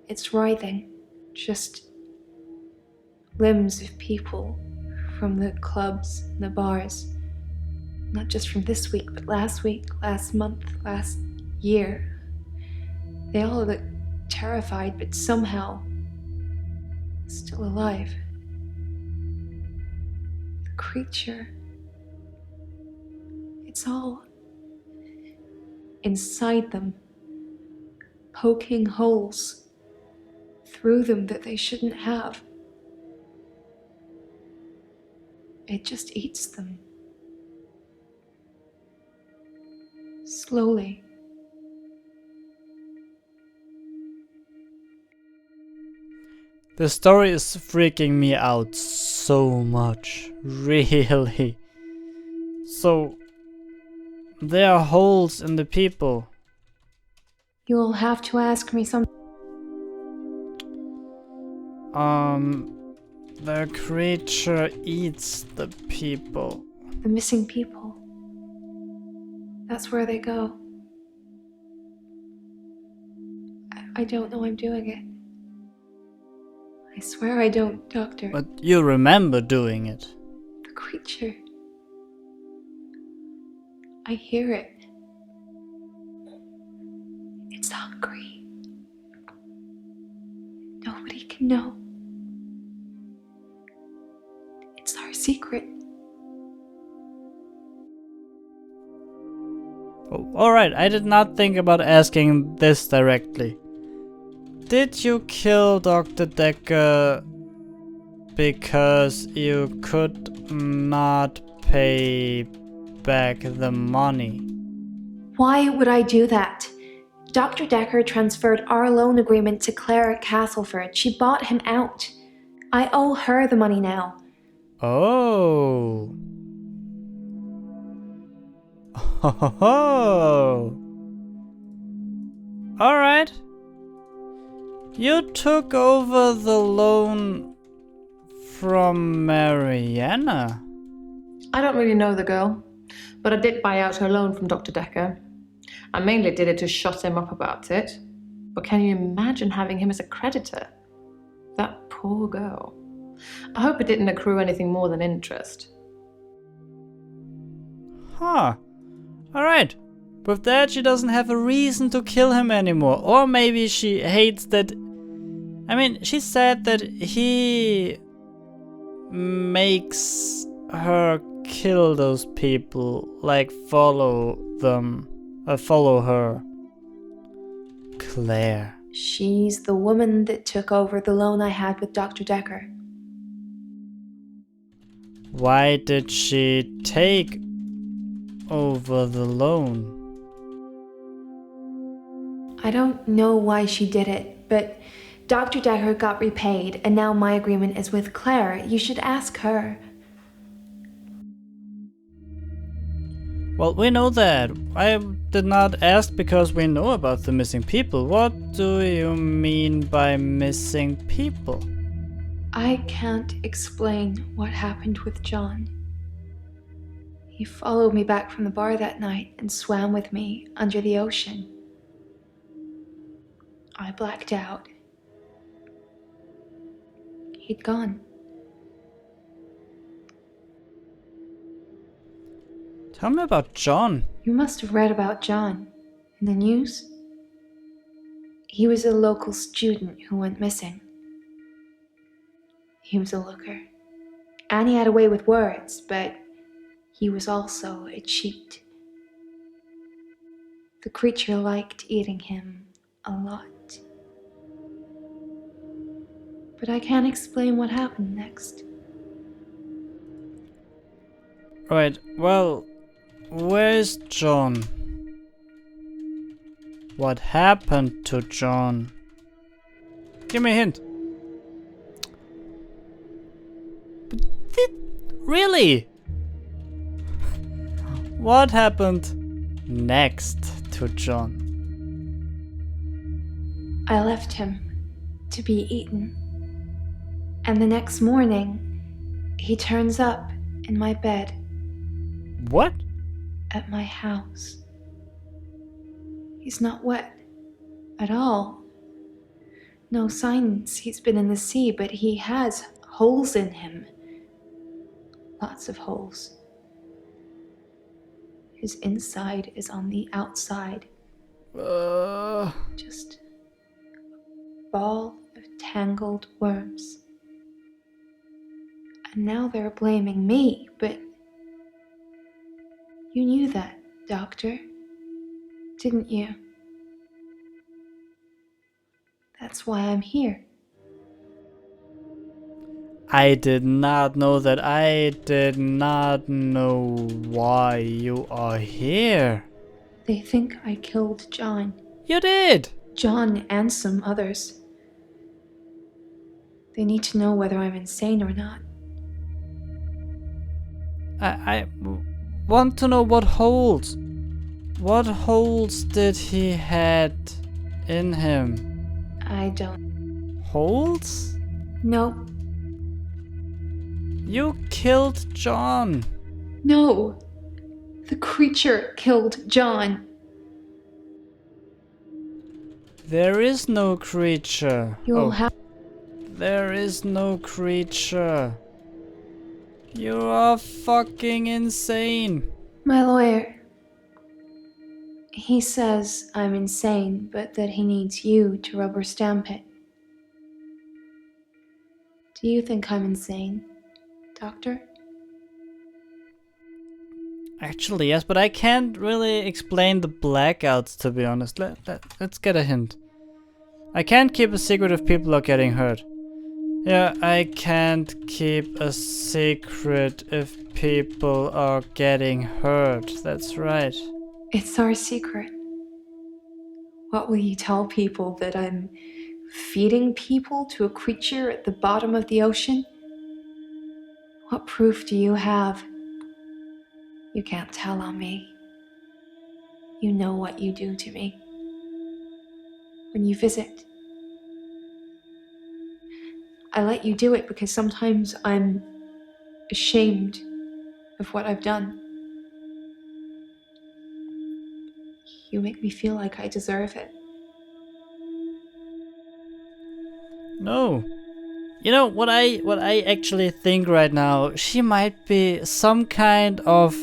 Speaker 6: it's writhing, just limbs of people from the clubs and the bars. Not just from this week, but last week, last month, last year. They all look terrified, but somehow is still alive. The creature. It's all inside them, poking holes through them that they shouldn't have. It just eats them. Slowly.
Speaker 1: The story is freaking me out so much. Really. So, there are holes in the people.
Speaker 6: You'll have to ask me some.
Speaker 1: The creature eats the people.
Speaker 6: The missing people. That's where they go. I don't know I'm doing it. I swear I don't, Doctor.
Speaker 1: But you remember doing it.
Speaker 6: The creature. I hear it. It's hungry. Nobody can know. It's our secret.
Speaker 1: Oh, alright, I did not think about asking this directly. Did you kill Dr. Dekker because you could not pay back the money?
Speaker 6: Why would I do that? Dr. Dekker transferred our loan agreement to Claire at Castleford. She bought him out. I owe her the money now.
Speaker 1: Oh. Oh. Alright. You took over the loan from Marianna.
Speaker 4: I don't really know the girl, but I did buy out her loan from Dr. Dekker. I mainly did it to shut him up about it. But can you imagine having him as a creditor? That poor girl. I hope it didn't accrue anything more than interest.
Speaker 1: Huh. Alright. With that, she doesn't have a reason to kill him anymore. Or maybe she hates that... I mean, she said that he makes her kill those people. Like, follow them. Follow her. Claire.
Speaker 6: She's the woman that took over the loan I had with Dr. Dekker.
Speaker 1: Why did she take over the loan?
Speaker 6: I don't know why she did it, but Dr. Dekker got repaid, and now my agreement is with Claire. You should ask her.
Speaker 1: Well, we know that. I did not ask because we know about the missing people. What do you mean by missing people?
Speaker 6: I can't explain what happened with John. He followed me back from the bar that night and swam with me under the ocean. I blacked out. He'd gone.
Speaker 1: Tell me about John.
Speaker 6: You must have read about John in the news. He was a local student who went missing. He was a looker. And he had a way with words, but he was also a cheat. The creature liked eating him a lot. But I can't explain what happened next.
Speaker 1: Right, well, where's John? What happened to John? Give me a hint. Really? What happened next to John?
Speaker 6: I left him to be eaten. And the next morning, he turns up in my bed.
Speaker 1: What?
Speaker 6: At my house. He's not wet at all. No signs he's been in the sea, but he has holes in him. Lots of holes. His inside is on the outside. Just a ball of tangled worms. And now they're blaming me, but you knew that, Doctor, didn't you? That's why I'm here.
Speaker 1: I did not know that. I did not know why you are here.
Speaker 6: They think I killed John.
Speaker 1: You did!
Speaker 6: John and some others. They need to know whether I'm insane or not.
Speaker 1: I want to know what holes. What holes did he had in him?
Speaker 6: I don't.
Speaker 1: Holes?
Speaker 6: No.
Speaker 1: You killed John.
Speaker 6: No. The creature killed John.
Speaker 1: There is no creature.
Speaker 6: You'll have.
Speaker 1: There is no creature. You are fucking insane.
Speaker 6: My lawyer. He says I'm insane, but that he needs you to rubber stamp it. Do you think I'm insane, Doctor?
Speaker 1: Actually, yes, but I can't really explain the blackouts, to be honest. Let's get a hint. I can't keep a secret if people are getting hurt. Yeah, I can't keep a secret if people are getting hurt. That's right.
Speaker 6: It's our secret. What will you tell people, that I'm feeding people to a creature at the bottom of the ocean? What proof do you have? You can't tell on me. You know what you do to me. When you visit, I let you do it because sometimes I'm ashamed of what I've done. You make me feel like I deserve it.
Speaker 1: No. You know what I actually think right now? She might be some kind of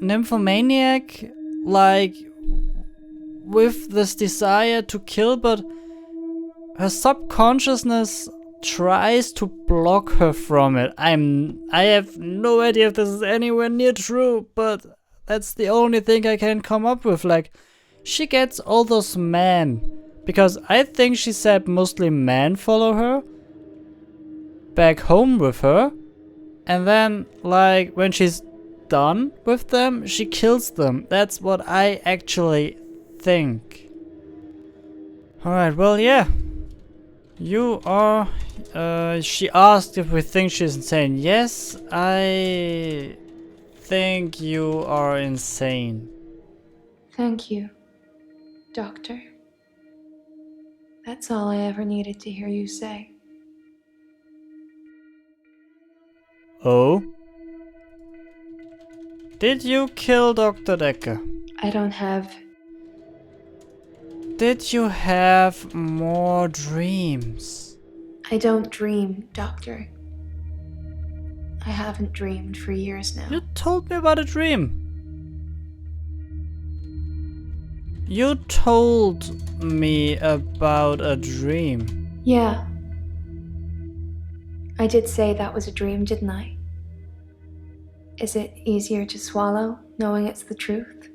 Speaker 1: nymphomaniac, like with this desire to kill, but her subconsciousness tries to block her from it. I have no idea if this is anywhere near true, but that's the only thing I can come up with. Like, she gets all those men, because I think she said mostly men follow her back home with her, and then like when she's done with them, she kills them. That's what I actually think. Alright, well, yeah. You are... she asked if we think she's insane. Yes, I think you are insane.
Speaker 6: Thank you, Doctor. That's all I ever needed to hear you say.
Speaker 1: Oh? Did you kill Dr. Dekker?
Speaker 6: I don't have...
Speaker 1: Did you have more dreams?
Speaker 6: I don't dream, Doctor. I haven't dreamed for years now.
Speaker 1: You told me about a dream. You told me about a dream.
Speaker 6: Yeah. I did say that was a dream, didn't I? Is it easier to swallow, knowing it's the truth?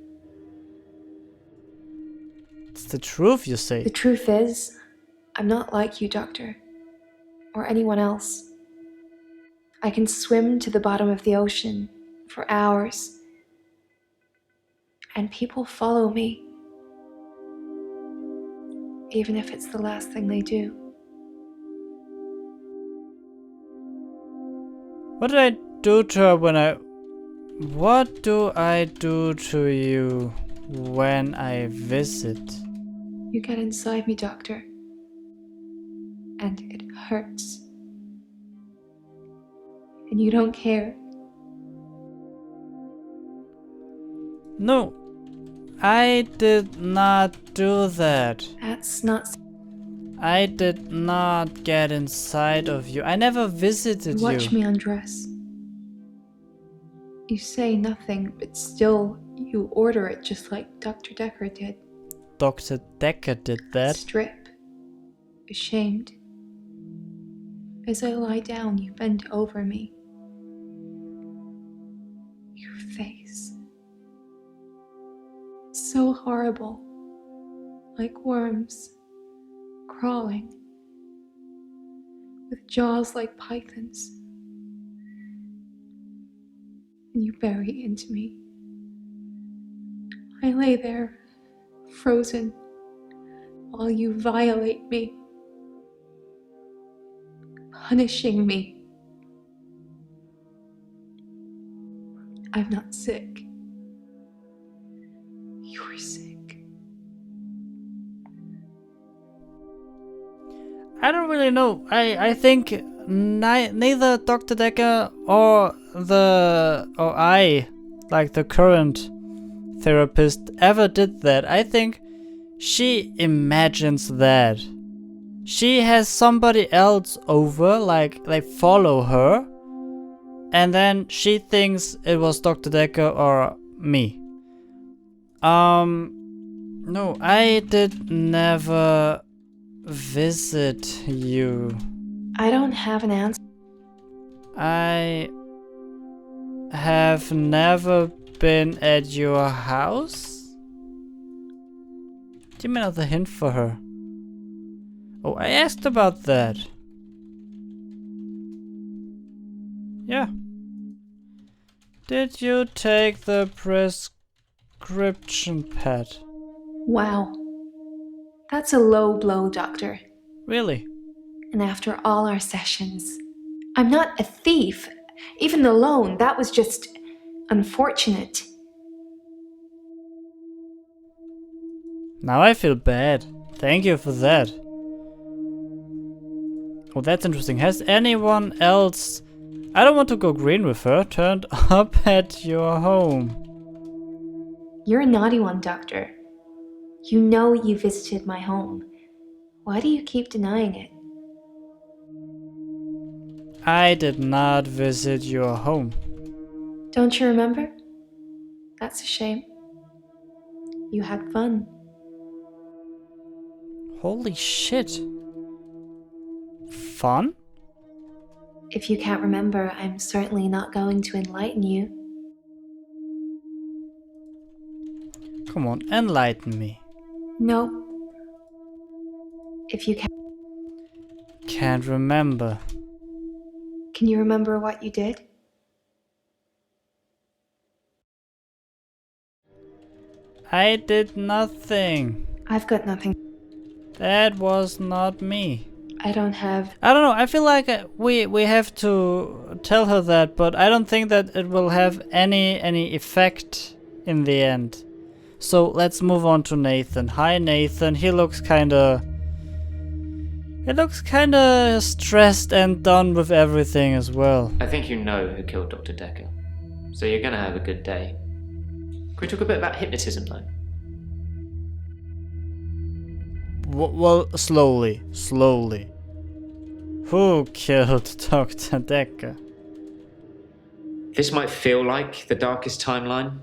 Speaker 1: It's the truth, you say.
Speaker 6: The truth is, I'm not like you, Doctor. Or anyone else. I can swim to the bottom of the ocean for hours. And people follow me. Even if it's the last thing they do.
Speaker 1: What did I do to her when I... What do I do to you when I visit?
Speaker 6: You get inside me, Doctor. And it hurts. And you don't care.
Speaker 1: No, I did not do that.
Speaker 6: That's not...
Speaker 1: I did not get inside of you. I never visited
Speaker 6: Watch
Speaker 1: you.
Speaker 6: me undress. You say nothing, but still you order it just like Dr. Dekker did.
Speaker 1: Dr. Dekker did that.
Speaker 6: Strip. Ashamed. As I lie down, you bend over me. Your face. So horrible. Like worms. Crawling. With jaws like pythons. And you bury into me. I lay there, frozen, while you violate me. Punishing me. I'm not sick. You're sick.
Speaker 1: I don't really know. I think neither Dr. Dekker or I, like the current therapist, ever did that. I think she imagines that. She has somebody else over, like they follow her, and then she thinks it was Dr. Dekker or me. No, I did never visit you.
Speaker 6: I don't have an answer.
Speaker 1: I have never been at your house? Give me another hint for her. Oh, I asked about that. Yeah. Did you take the prescription pad?
Speaker 6: Wow. That's a low blow, Doctor.
Speaker 1: Really?
Speaker 6: And after all our sessions, I'm not a thief. Even the loan, that was just unfortunate.
Speaker 1: Now I feel bad. Thank you for that. Oh, that's interesting. Has anyone else, I don't want to go green with her, turned up at your home?
Speaker 6: You're a naughty one, Doctor. You know you visited my home. Why do you keep denying it?
Speaker 1: I did not visit your home.
Speaker 6: Don't you remember? That's a shame. You had fun.
Speaker 1: Holy shit. Fun?
Speaker 6: If you can't remember, I'm certainly not going to enlighten you.
Speaker 1: Come on, enlighten me.
Speaker 6: No. If you
Speaker 1: Can't remember.
Speaker 6: can you remember what you did?
Speaker 1: I did nothing.
Speaker 6: I've got nothing.
Speaker 1: That was not me.
Speaker 6: I don't have.
Speaker 1: I don't know, I feel like we have to tell her that, but I don't think that it will have any effect in the end. So let's move on to Nathan. Hi Nathan, he looks kinda stressed and done with everything as well.
Speaker 7: I think you know who killed Dr. Dekker, so you're gonna have a good day. Can we talk a bit about hypnotism though?
Speaker 1: Well, slowly. Who killed Dr. Dekker?
Speaker 7: This might feel like the darkest timeline,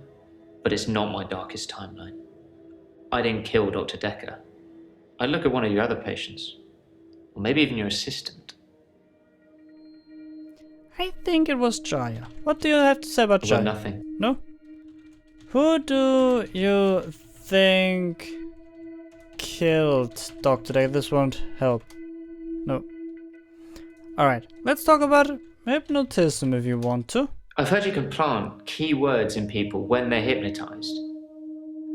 Speaker 7: but it's not my darkest timeline. I didn't kill Dr. Dekker. I look at one of your other patients, or maybe even your assistant.
Speaker 1: I think it was Jaya. What do you have to say about
Speaker 7: I've got
Speaker 1: Jaya?
Speaker 7: nothing.
Speaker 1: No? Who do you think killed Dr. Dekker? This won't help. No. Alright, let's talk about hypnotism if you want to.
Speaker 7: I've heard you can plant key words in people when they're hypnotized.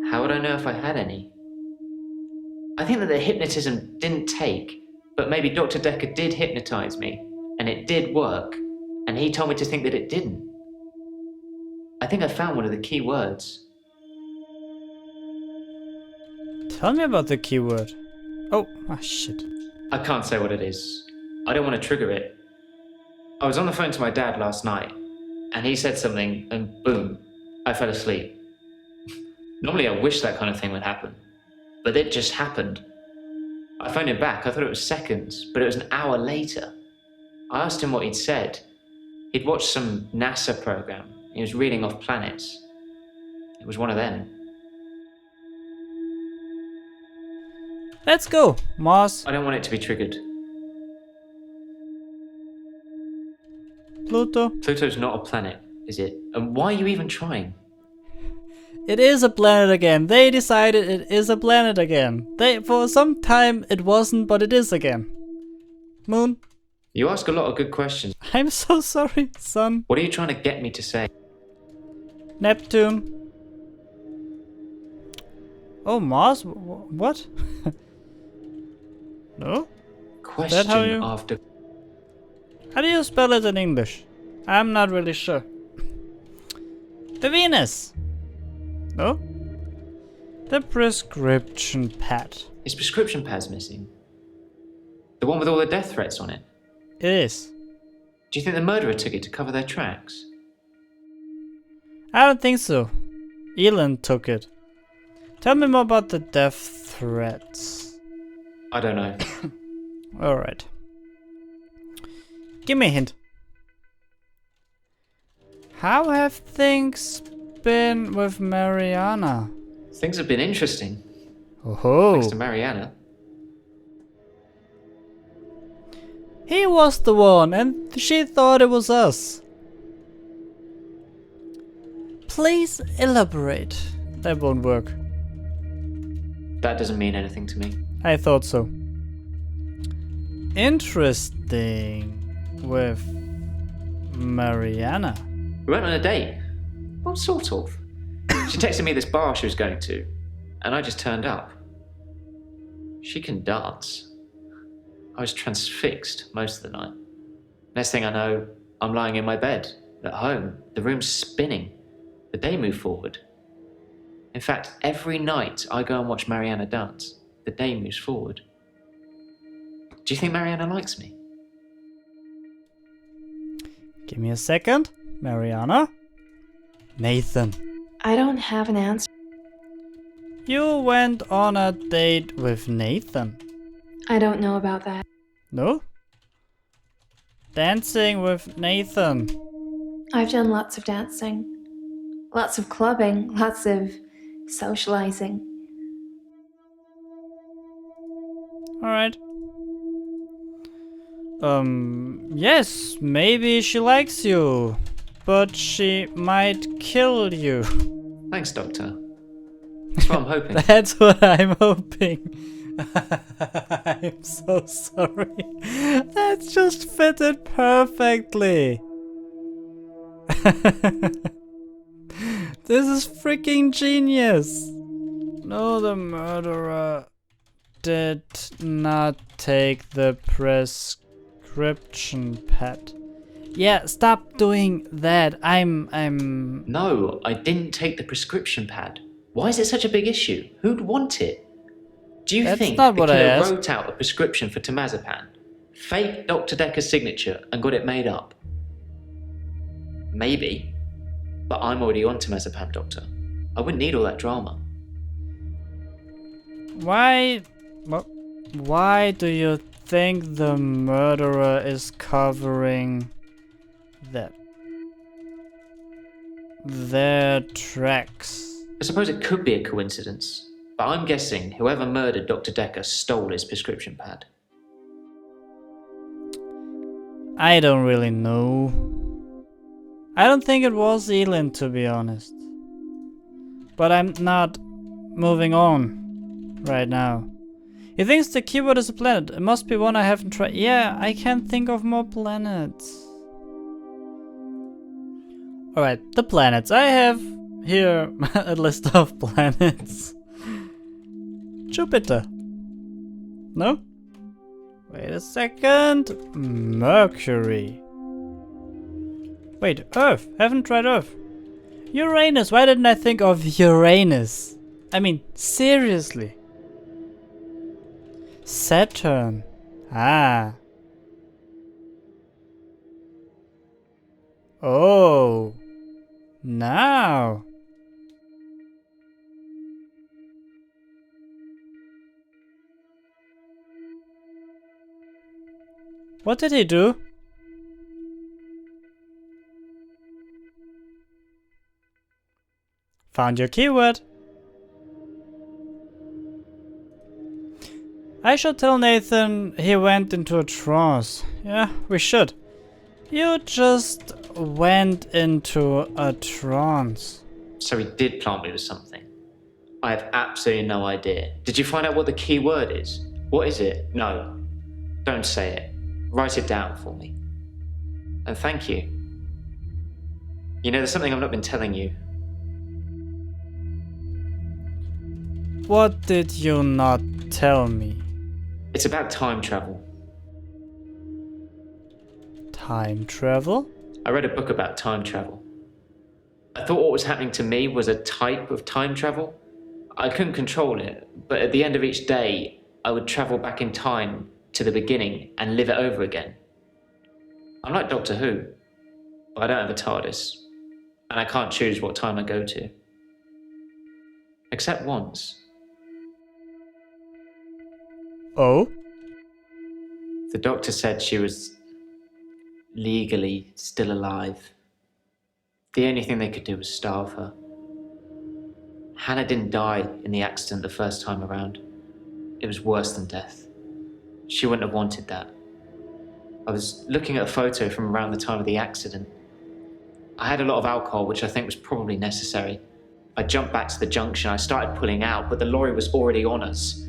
Speaker 7: How would I know if I had any? I think that the hypnotism didn't take, but maybe Dr. Dekker did hypnotize me, and it did work, and he told me to think that it didn't. I think I found one of the key words.
Speaker 1: Tell me about the keyword. Oh, shit.
Speaker 7: I can't say what it is. I don't want to trigger it. I was on the phone to my dad last night, and he said something, and boom, I fell asleep. Normally I wish that kind of thing would happen, but it just happened. I phoned him back, I thought it was seconds, but it was an hour later. I asked him what he'd said. He'd watched some NASA program. He was reading off planets. It was one of them.
Speaker 1: Let's go, Mars.
Speaker 7: I don't want it to be triggered.
Speaker 1: Pluto?
Speaker 7: Pluto's not a planet, is it? And why are you even trying?
Speaker 1: It is a planet again. They decided it is a planet again. For some time it wasn't, but it is again. Moon?
Speaker 7: You ask a lot of good questions.
Speaker 1: I'm so sorry, son.
Speaker 7: What are you trying to get me to say?
Speaker 1: Neptune? Oh, Mars? What? No?
Speaker 7: Question
Speaker 1: how you-
Speaker 7: after...
Speaker 1: How do you spell it in English? I'm not really sure. The Venus? No? The prescription pad.
Speaker 7: His prescription pad's missing. The one with all the death threats on it.
Speaker 1: It is.
Speaker 7: Do you think the murderer took it to cover their tracks?
Speaker 1: I don't think so. Elin took it. Tell me more about the death threats.
Speaker 7: I don't know.
Speaker 1: Alright. Give me a hint. How have things been with Marianna?
Speaker 7: Things have been interesting.
Speaker 1: Oh,
Speaker 7: Thanks to Marianna.
Speaker 1: he was the one and she thought it was us. Please elaborate. That won't work.
Speaker 7: That doesn't mean anything to me.
Speaker 1: I thought so. Interesting. With Marianna.
Speaker 7: We went on a date. What sort of? She texted me this bar she was going to, and I just turned up. She can dance. I was transfixed most of the night. Next thing I know, I'm lying in my bed, at home. The room's spinning. The day moved forward. In fact, every night I go and watch Marianna dance, the day moves forward. Do you think Marianna likes me?
Speaker 1: Give me a second. Marianna? Nathan.
Speaker 6: I don't have an answer.
Speaker 1: You went on a date with Nathan.
Speaker 6: I don't know about that.
Speaker 1: No? Dancing with Nathan.
Speaker 6: I've done lots of dancing, lots of clubbing, lots of socializing.
Speaker 1: Alright. Yes, maybe she likes you, but she might kill you.
Speaker 7: Thanks, Doctor. That's what I'm hoping.
Speaker 1: That's what I'm hoping. I'm so sorry. That just fitted perfectly. This is freaking genius. No, the murderer did not take the prescription pad. Yeah, stop doing that. I'm
Speaker 7: No, I didn't take the prescription pad. Why is it such a big issue? Who'd want it? Do you
Speaker 1: That's
Speaker 7: think
Speaker 1: not
Speaker 7: the
Speaker 1: what I
Speaker 7: killer
Speaker 1: asked.
Speaker 7: wrote out a prescription for temazepam, faked Dr. Dekker's signature, and got it made up? Maybe. But I'm already on temazepam, Doctor. I wouldn't need all that drama.
Speaker 1: Why do you think the murderer is covering their tracks?
Speaker 7: I suppose it could be a coincidence, but I'm guessing whoever murdered Dr. Dekker stole his prescription pad.
Speaker 1: I don't really know. I don't think it was Elin, to be honest. But I'm not moving on right now. He thinks the keyboard is a planet. It must be one I haven't tried. Yeah, I can't think of more planets. Alright, the planets. I have here a list of planets. Jupiter. No? Wait a second. Mercury. Wait, Earth. Haven't tried Earth. Uranus. Why didn't I think of Uranus? I mean, seriously. Saturn. Ah. Oh. Now. What did he do? Found your keyword. I should tell Nathan he went into a trance. Yeah, we should. You just went into a trance.
Speaker 7: So he did plant me with something. I have absolutely no idea. Did you find out what the key word is? What is it? No. Don't say it. Write it down for me. And thank you. You know, there's something I've not been telling you.
Speaker 1: What did you not tell me?
Speaker 7: It's about time travel.
Speaker 1: Time travel?
Speaker 7: I read a book about time travel. I thought what was happening to me was a type of time travel. I couldn't control it, but at the end of each day, I would travel back in time to the beginning and live it over again. I'm like Doctor Who, but I don't have a TARDIS, and I can't choose what time I go to. Except once.
Speaker 1: Oh?
Speaker 7: The doctor said she was legally still alive. The only thing they could do was starve her. Hannah didn't die in the accident the first time around. It was worse than death. She wouldn't have wanted that. I was looking at a photo from around the time of the accident. I had a lot of alcohol, which I think was probably necessary. I jumped back to the junction. I started pulling out, but the lorry was already on us.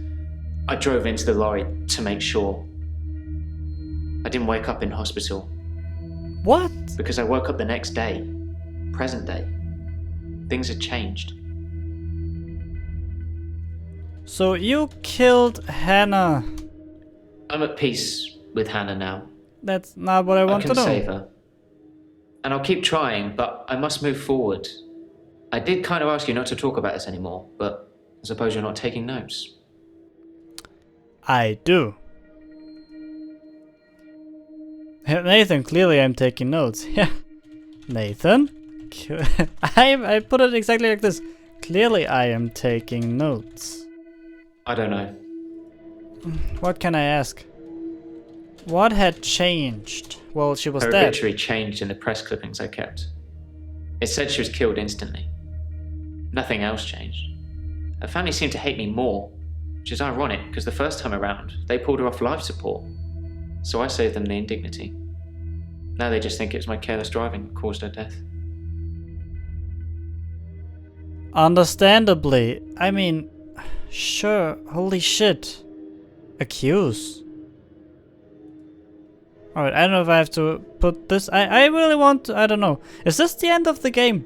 Speaker 7: I drove into the lorry to make sure. I didn't wake up in hospital.
Speaker 1: What?
Speaker 7: Because I woke up the next day, present day. Things had changed.
Speaker 1: So you killed Hannah.
Speaker 7: I'm at peace with Hannah now.
Speaker 1: That's not what I want
Speaker 7: I
Speaker 1: to
Speaker 7: can
Speaker 1: know.
Speaker 7: save her. And I'll keep trying, but I must move forward. I did kind of ask you not to talk about this anymore, but I suppose you're not taking notes.
Speaker 1: I do. Nathan, clearly I'm taking notes. Yeah. Nathan? I put it exactly like this. Clearly I am taking notes.
Speaker 7: I don't know.
Speaker 1: What can I ask? What had changed? Well, she was
Speaker 7: Her
Speaker 1: dead.
Speaker 7: obituary changed in the press clippings I kept. It said she was killed instantly. Nothing else changed. Her family seemed to hate me more, which is ironic because the first time around, they pulled her off life support. So I saved them the indignity. Now they just think it was my careless driving that caused her death.
Speaker 1: Understandably. I mean, sure, holy shit. Accuse. Alright, I don't know if I have to put this. I really want to, I don't know. Is this the end of the game?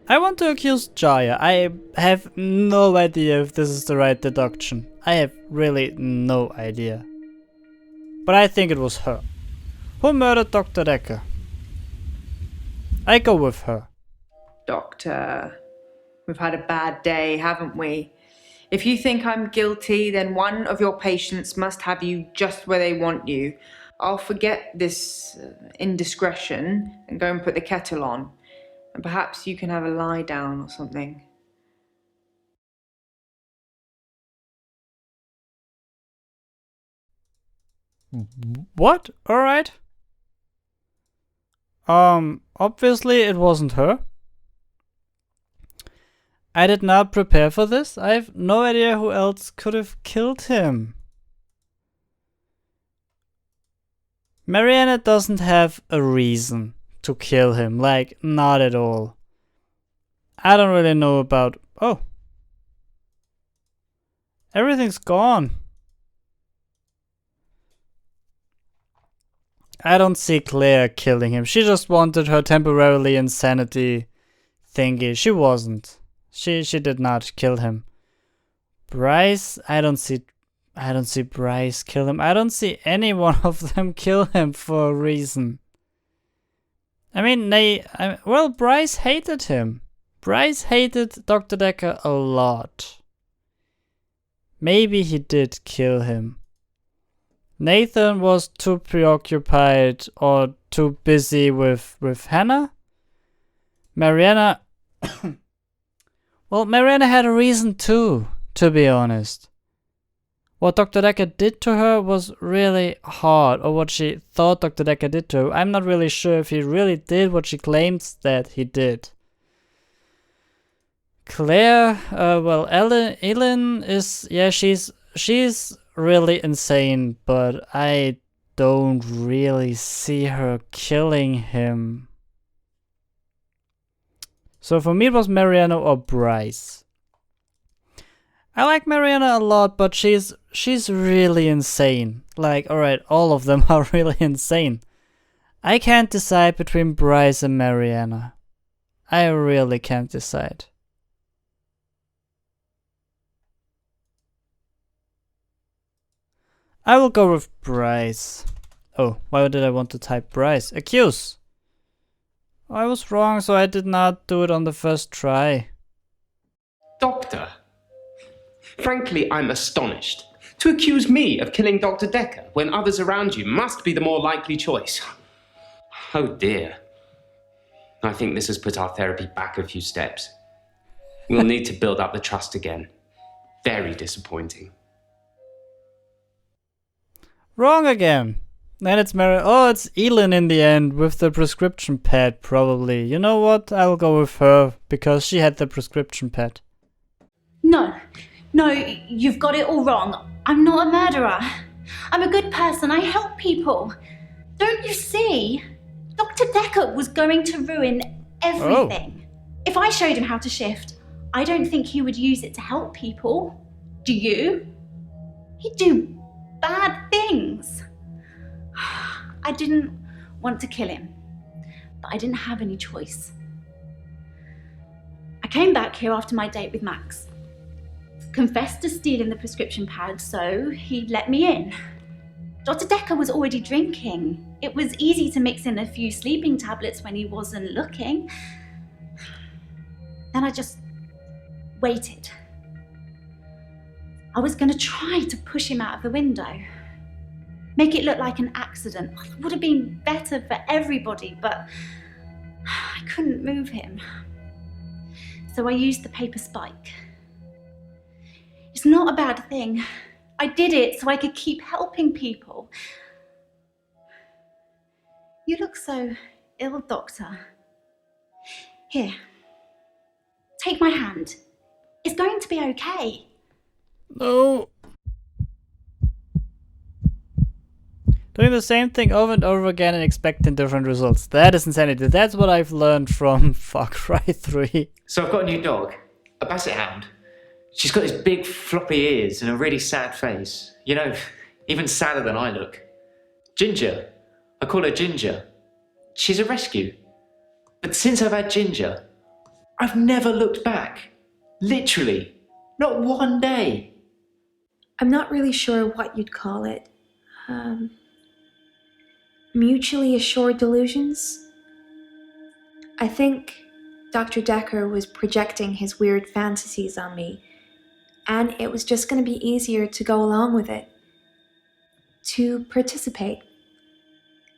Speaker 1: I want to accuse Jaya. I have no idea if this is the right deduction. I have really no idea. But I think it was her. Who murdered Dr. Dekker? I go with her.
Speaker 2: Doctor, we've had a bad day, haven't we? If you think I'm guilty, then one of your patients must have you just where they want you. I'll forget this indiscretion and go and put the kettle on. And perhaps you can have a lie down or something.
Speaker 1: What? Alright. Obviously it wasn't her. I did not prepare for this. I have no idea who else could have killed him. Marianna doesn't have a reason to kill him, like, not at all. I don't really know about... Oh. Everything's gone. I don't see Claire killing him. She just wanted her temporarily insanity thingy. She wasn't. She did not kill him. Bryce, I don't see Bryce kill him. I don't see any one of them kill him for a reason. I mean, well, Bryce hated him. Bryce hated Dr. Dekker a lot. Maybe he did kill him. Nathan was too preoccupied or too busy with Hannah. Marianna... Well, Marianna had a reason too, to be honest. What Dr. Dekker did to her was really hard, or what she thought Dr. Dekker did to her. I'm not really sure if he really did what she claims that he did. Claire, well, Elin is, yeah, she's really insane, but I don't really see her killing him. So for me it was Marianna or Bryce. I like Marianna a lot, but she's really insane. Like, alright, all of them are really insane. I can't decide between Bryce and Marianna. I really can't decide. I will go with Bryce. Oh, why did I want to type Bryce? Accuse! I was wrong, so I did not do it on the first try.
Speaker 3: Doctor? Frankly, I'm astonished. To accuse me of killing Dr. Dekker when others around you must be the more likely choice. Oh dear. I think this has put our therapy back a few steps. We'll need to build up the trust again. Very disappointing.
Speaker 1: Wrong again. Then it's it's Elin in the end with the prescription pad, probably. You know what? I'll go with her because she had the prescription pad.
Speaker 5: No, you've got it all wrong. I'm not a murderer. I'm a good person. I help people. Don't you see? Dr. Dekker was going to ruin everything. If I showed him how to shift, I don't think he would use it to help people. Do you? He'd do bad things. I didn't want to kill him, but I didn't have any choice. I came back here after my date with Max. Confessed to stealing the prescription pad, so he let me in. Dr. Dekker was already drinking. It was easy to mix in a few sleeping tablets when he wasn't looking. Then I just waited. I was going to try to push him out of the window. Make it look like an accident. It would have been better for everybody, but I couldn't move him. So I used the paper spike. It's not a bad thing. I did it so I could keep helping people. You look so ill, Doctor. Here, take my hand. It's going to be okay.
Speaker 1: No. Doing the same thing over and over again and expecting different results. That is insanity. That's what I've learned from Far Cry 3.
Speaker 7: So I've got a new dog, a basset hound. She's got these big floppy ears and a really sad face. You know, even sadder than I look. Ginger. I call her Ginger. She's a rescue. But since I've had Ginger, I've never looked back. Literally. Not one day.
Speaker 6: I'm not really sure what you'd call it. Mutually assured delusions? I think Dr. Dekker was projecting his weird fantasies on me, and it was just going to be easier to go along with it. To participate.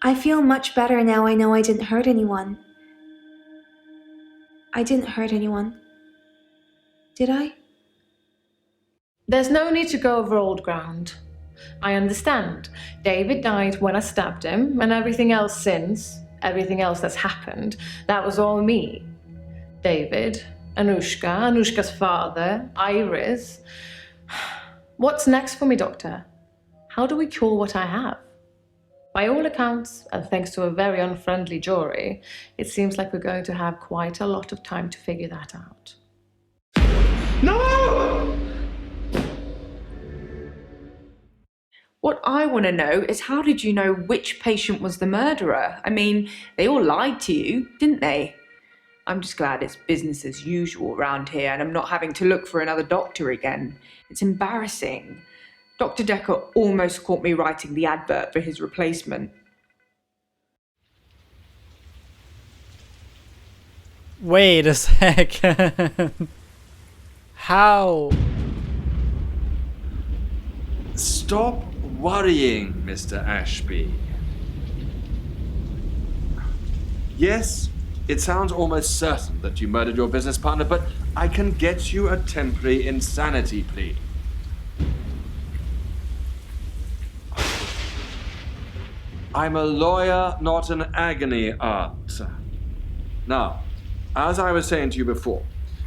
Speaker 6: I feel much better now I know I didn't hurt anyone. I didn't hurt anyone. Did I?
Speaker 4: There's no need to go over old ground. I understand. David died when I stabbed him, and everything else since, everything else that's happened, that was all me. David, Anushka's father, Iris. What's next for me, Doctor? How do we cure what I have? By all accounts, and thanks to a very unfriendly jury, it seems like we're going to have quite a lot of time to figure that out.
Speaker 3: No!
Speaker 2: What I want to know is, how did you know which patient was the murderer? I mean, they all lied to you, didn't they? I'm just glad it's business as usual around here and I'm not having to look for another doctor again. It's embarrassing. Dr. Dekker almost caught me writing the advert for his replacement.
Speaker 1: Wait a second. How?
Speaker 8: Stop worrying, Mr. Ashby. Yes, it sounds almost certain that you murdered your business partner, but I can get you a temporary insanity plea. I'm a lawyer, not an agony aunt. Now, as I was saying to you before,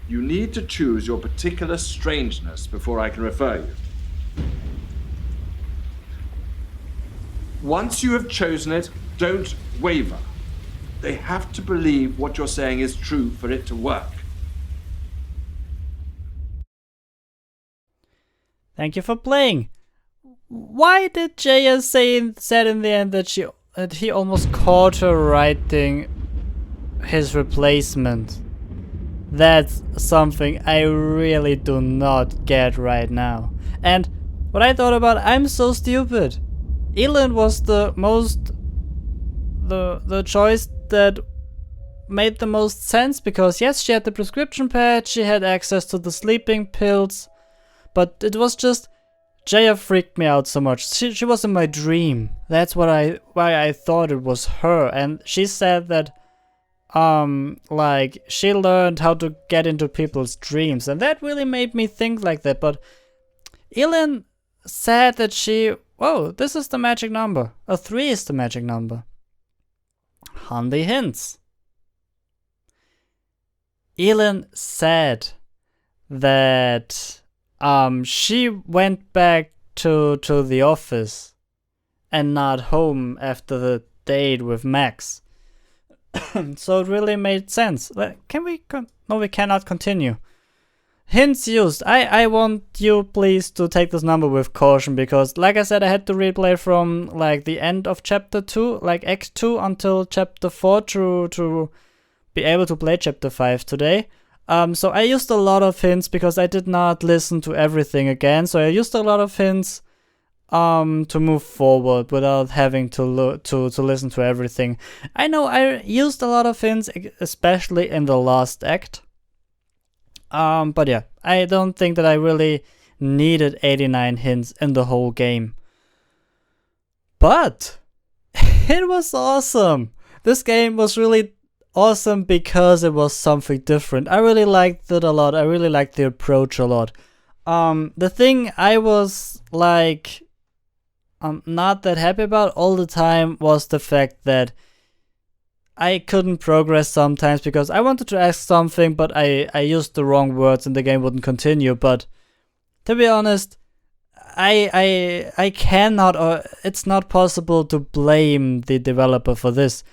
Speaker 8: you need to choose your particular strangeness before I can refer you. Once you have chosen it, don't waver. They have to believe what you're saying is true for it to work.
Speaker 1: Thank you for playing. Why did Jaya said in the end that he almost caught her writing his replacement? That's something I really do not get right now. And what I thought about, I'm so stupid. Elin was the choice that made the most sense, because yes, she had the prescription pad, she had access to the sleeping pills, but it was just Jaya freaked me out so much. She was in my dream. That's why I thought it was her. And she said that like she learned how to get into people's dreams, and that really made me think like that. But Elin said that whoa, this is the magic number. A 3 is the magic number. Hundy Hints. Elin said that she went back to the office and not home after the date with Max. So it really made sense. Can we no, we cannot continue. Hints used. I want you please to take this number with caution, because like I said, I had to replay from like the end of chapter 2, like act 2 until chapter 4 to be able to play chapter 5 today. So I used a lot of hints because I did not listen to everything again. So I used a lot of hints to move forward without having to listen to everything. I know I used a lot of hints, especially in the last act. But yeah, I don't think that I really needed 89 hints in the whole game. But it was awesome. This game was really awesome because it was something different. I really liked it a lot. I really liked the approach a lot. The thing I was like not that happy about all the time was the fact that I couldn't progress sometimes because I wanted to ask something, but I used the wrong words and the game wouldn't continue. But to be honest, I cannot, or it's not possible to blame the developer for this.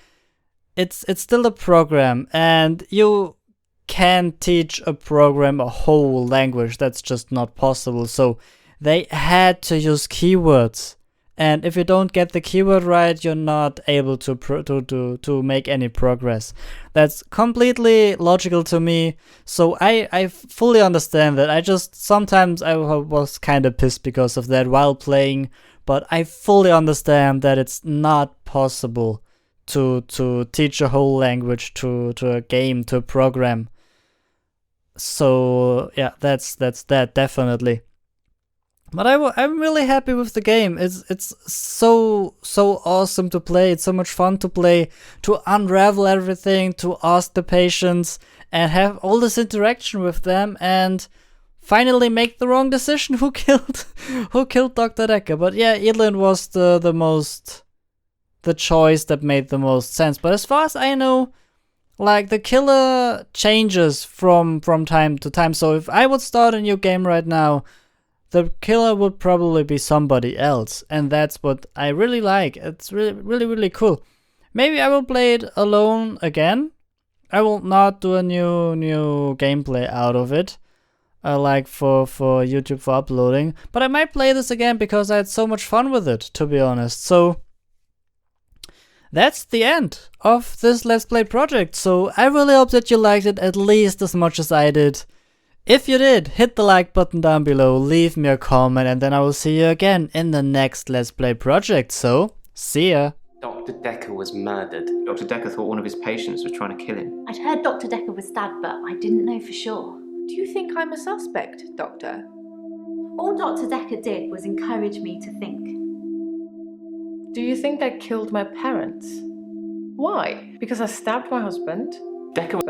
Speaker 1: It's still a program, and you can't teach a program a whole language. That's just not possible. So they had to use keywords. And if you don't get the keyword right, you're not able to make any progress. That's completely logical to me. So I fully understand that. Sometimes I was kind of pissed because of that while playing, but I fully understand that it's not possible to teach a whole language to a game, to a program. So yeah, that's that definitely. But I'm really happy with the game. It's so awesome to play. It's so much fun to play, to unravel everything, to ask the patients and have all this interaction with them, and finally make the wrong decision. Who killed Doctor Dekker? But yeah, Elin was the choice that made the most sense. But as far as I know, like, the killer changes from time to time. So if I would start a new game right now, the killer would probably be somebody else, and that's what I really like. It's really cool. Maybe I will play it alone again. I will not do a new gameplay out of it, like for YouTube for uploading. But I might play this again because I had so much fun with it, to be honest. So that's the end of this Let's Play project. So I really hope that you liked it at least as much as I did. If you did, hit the like button down below, leave me a comment, and then I will see you again in the next Let's Play project. So, see ya!
Speaker 3: Dr. Dekker was murdered. Dr. Dekker thought one of his patients was trying to kill him.
Speaker 5: I'd heard Dr. Dekker was stabbed, but I didn't know for sure.
Speaker 6: Do you think I'm a suspect, Doctor?
Speaker 5: All Dr. Dekker did was encourage me to think.
Speaker 4: Do you think I killed my parents? Why? Because I stabbed my husband?
Speaker 3: Dekker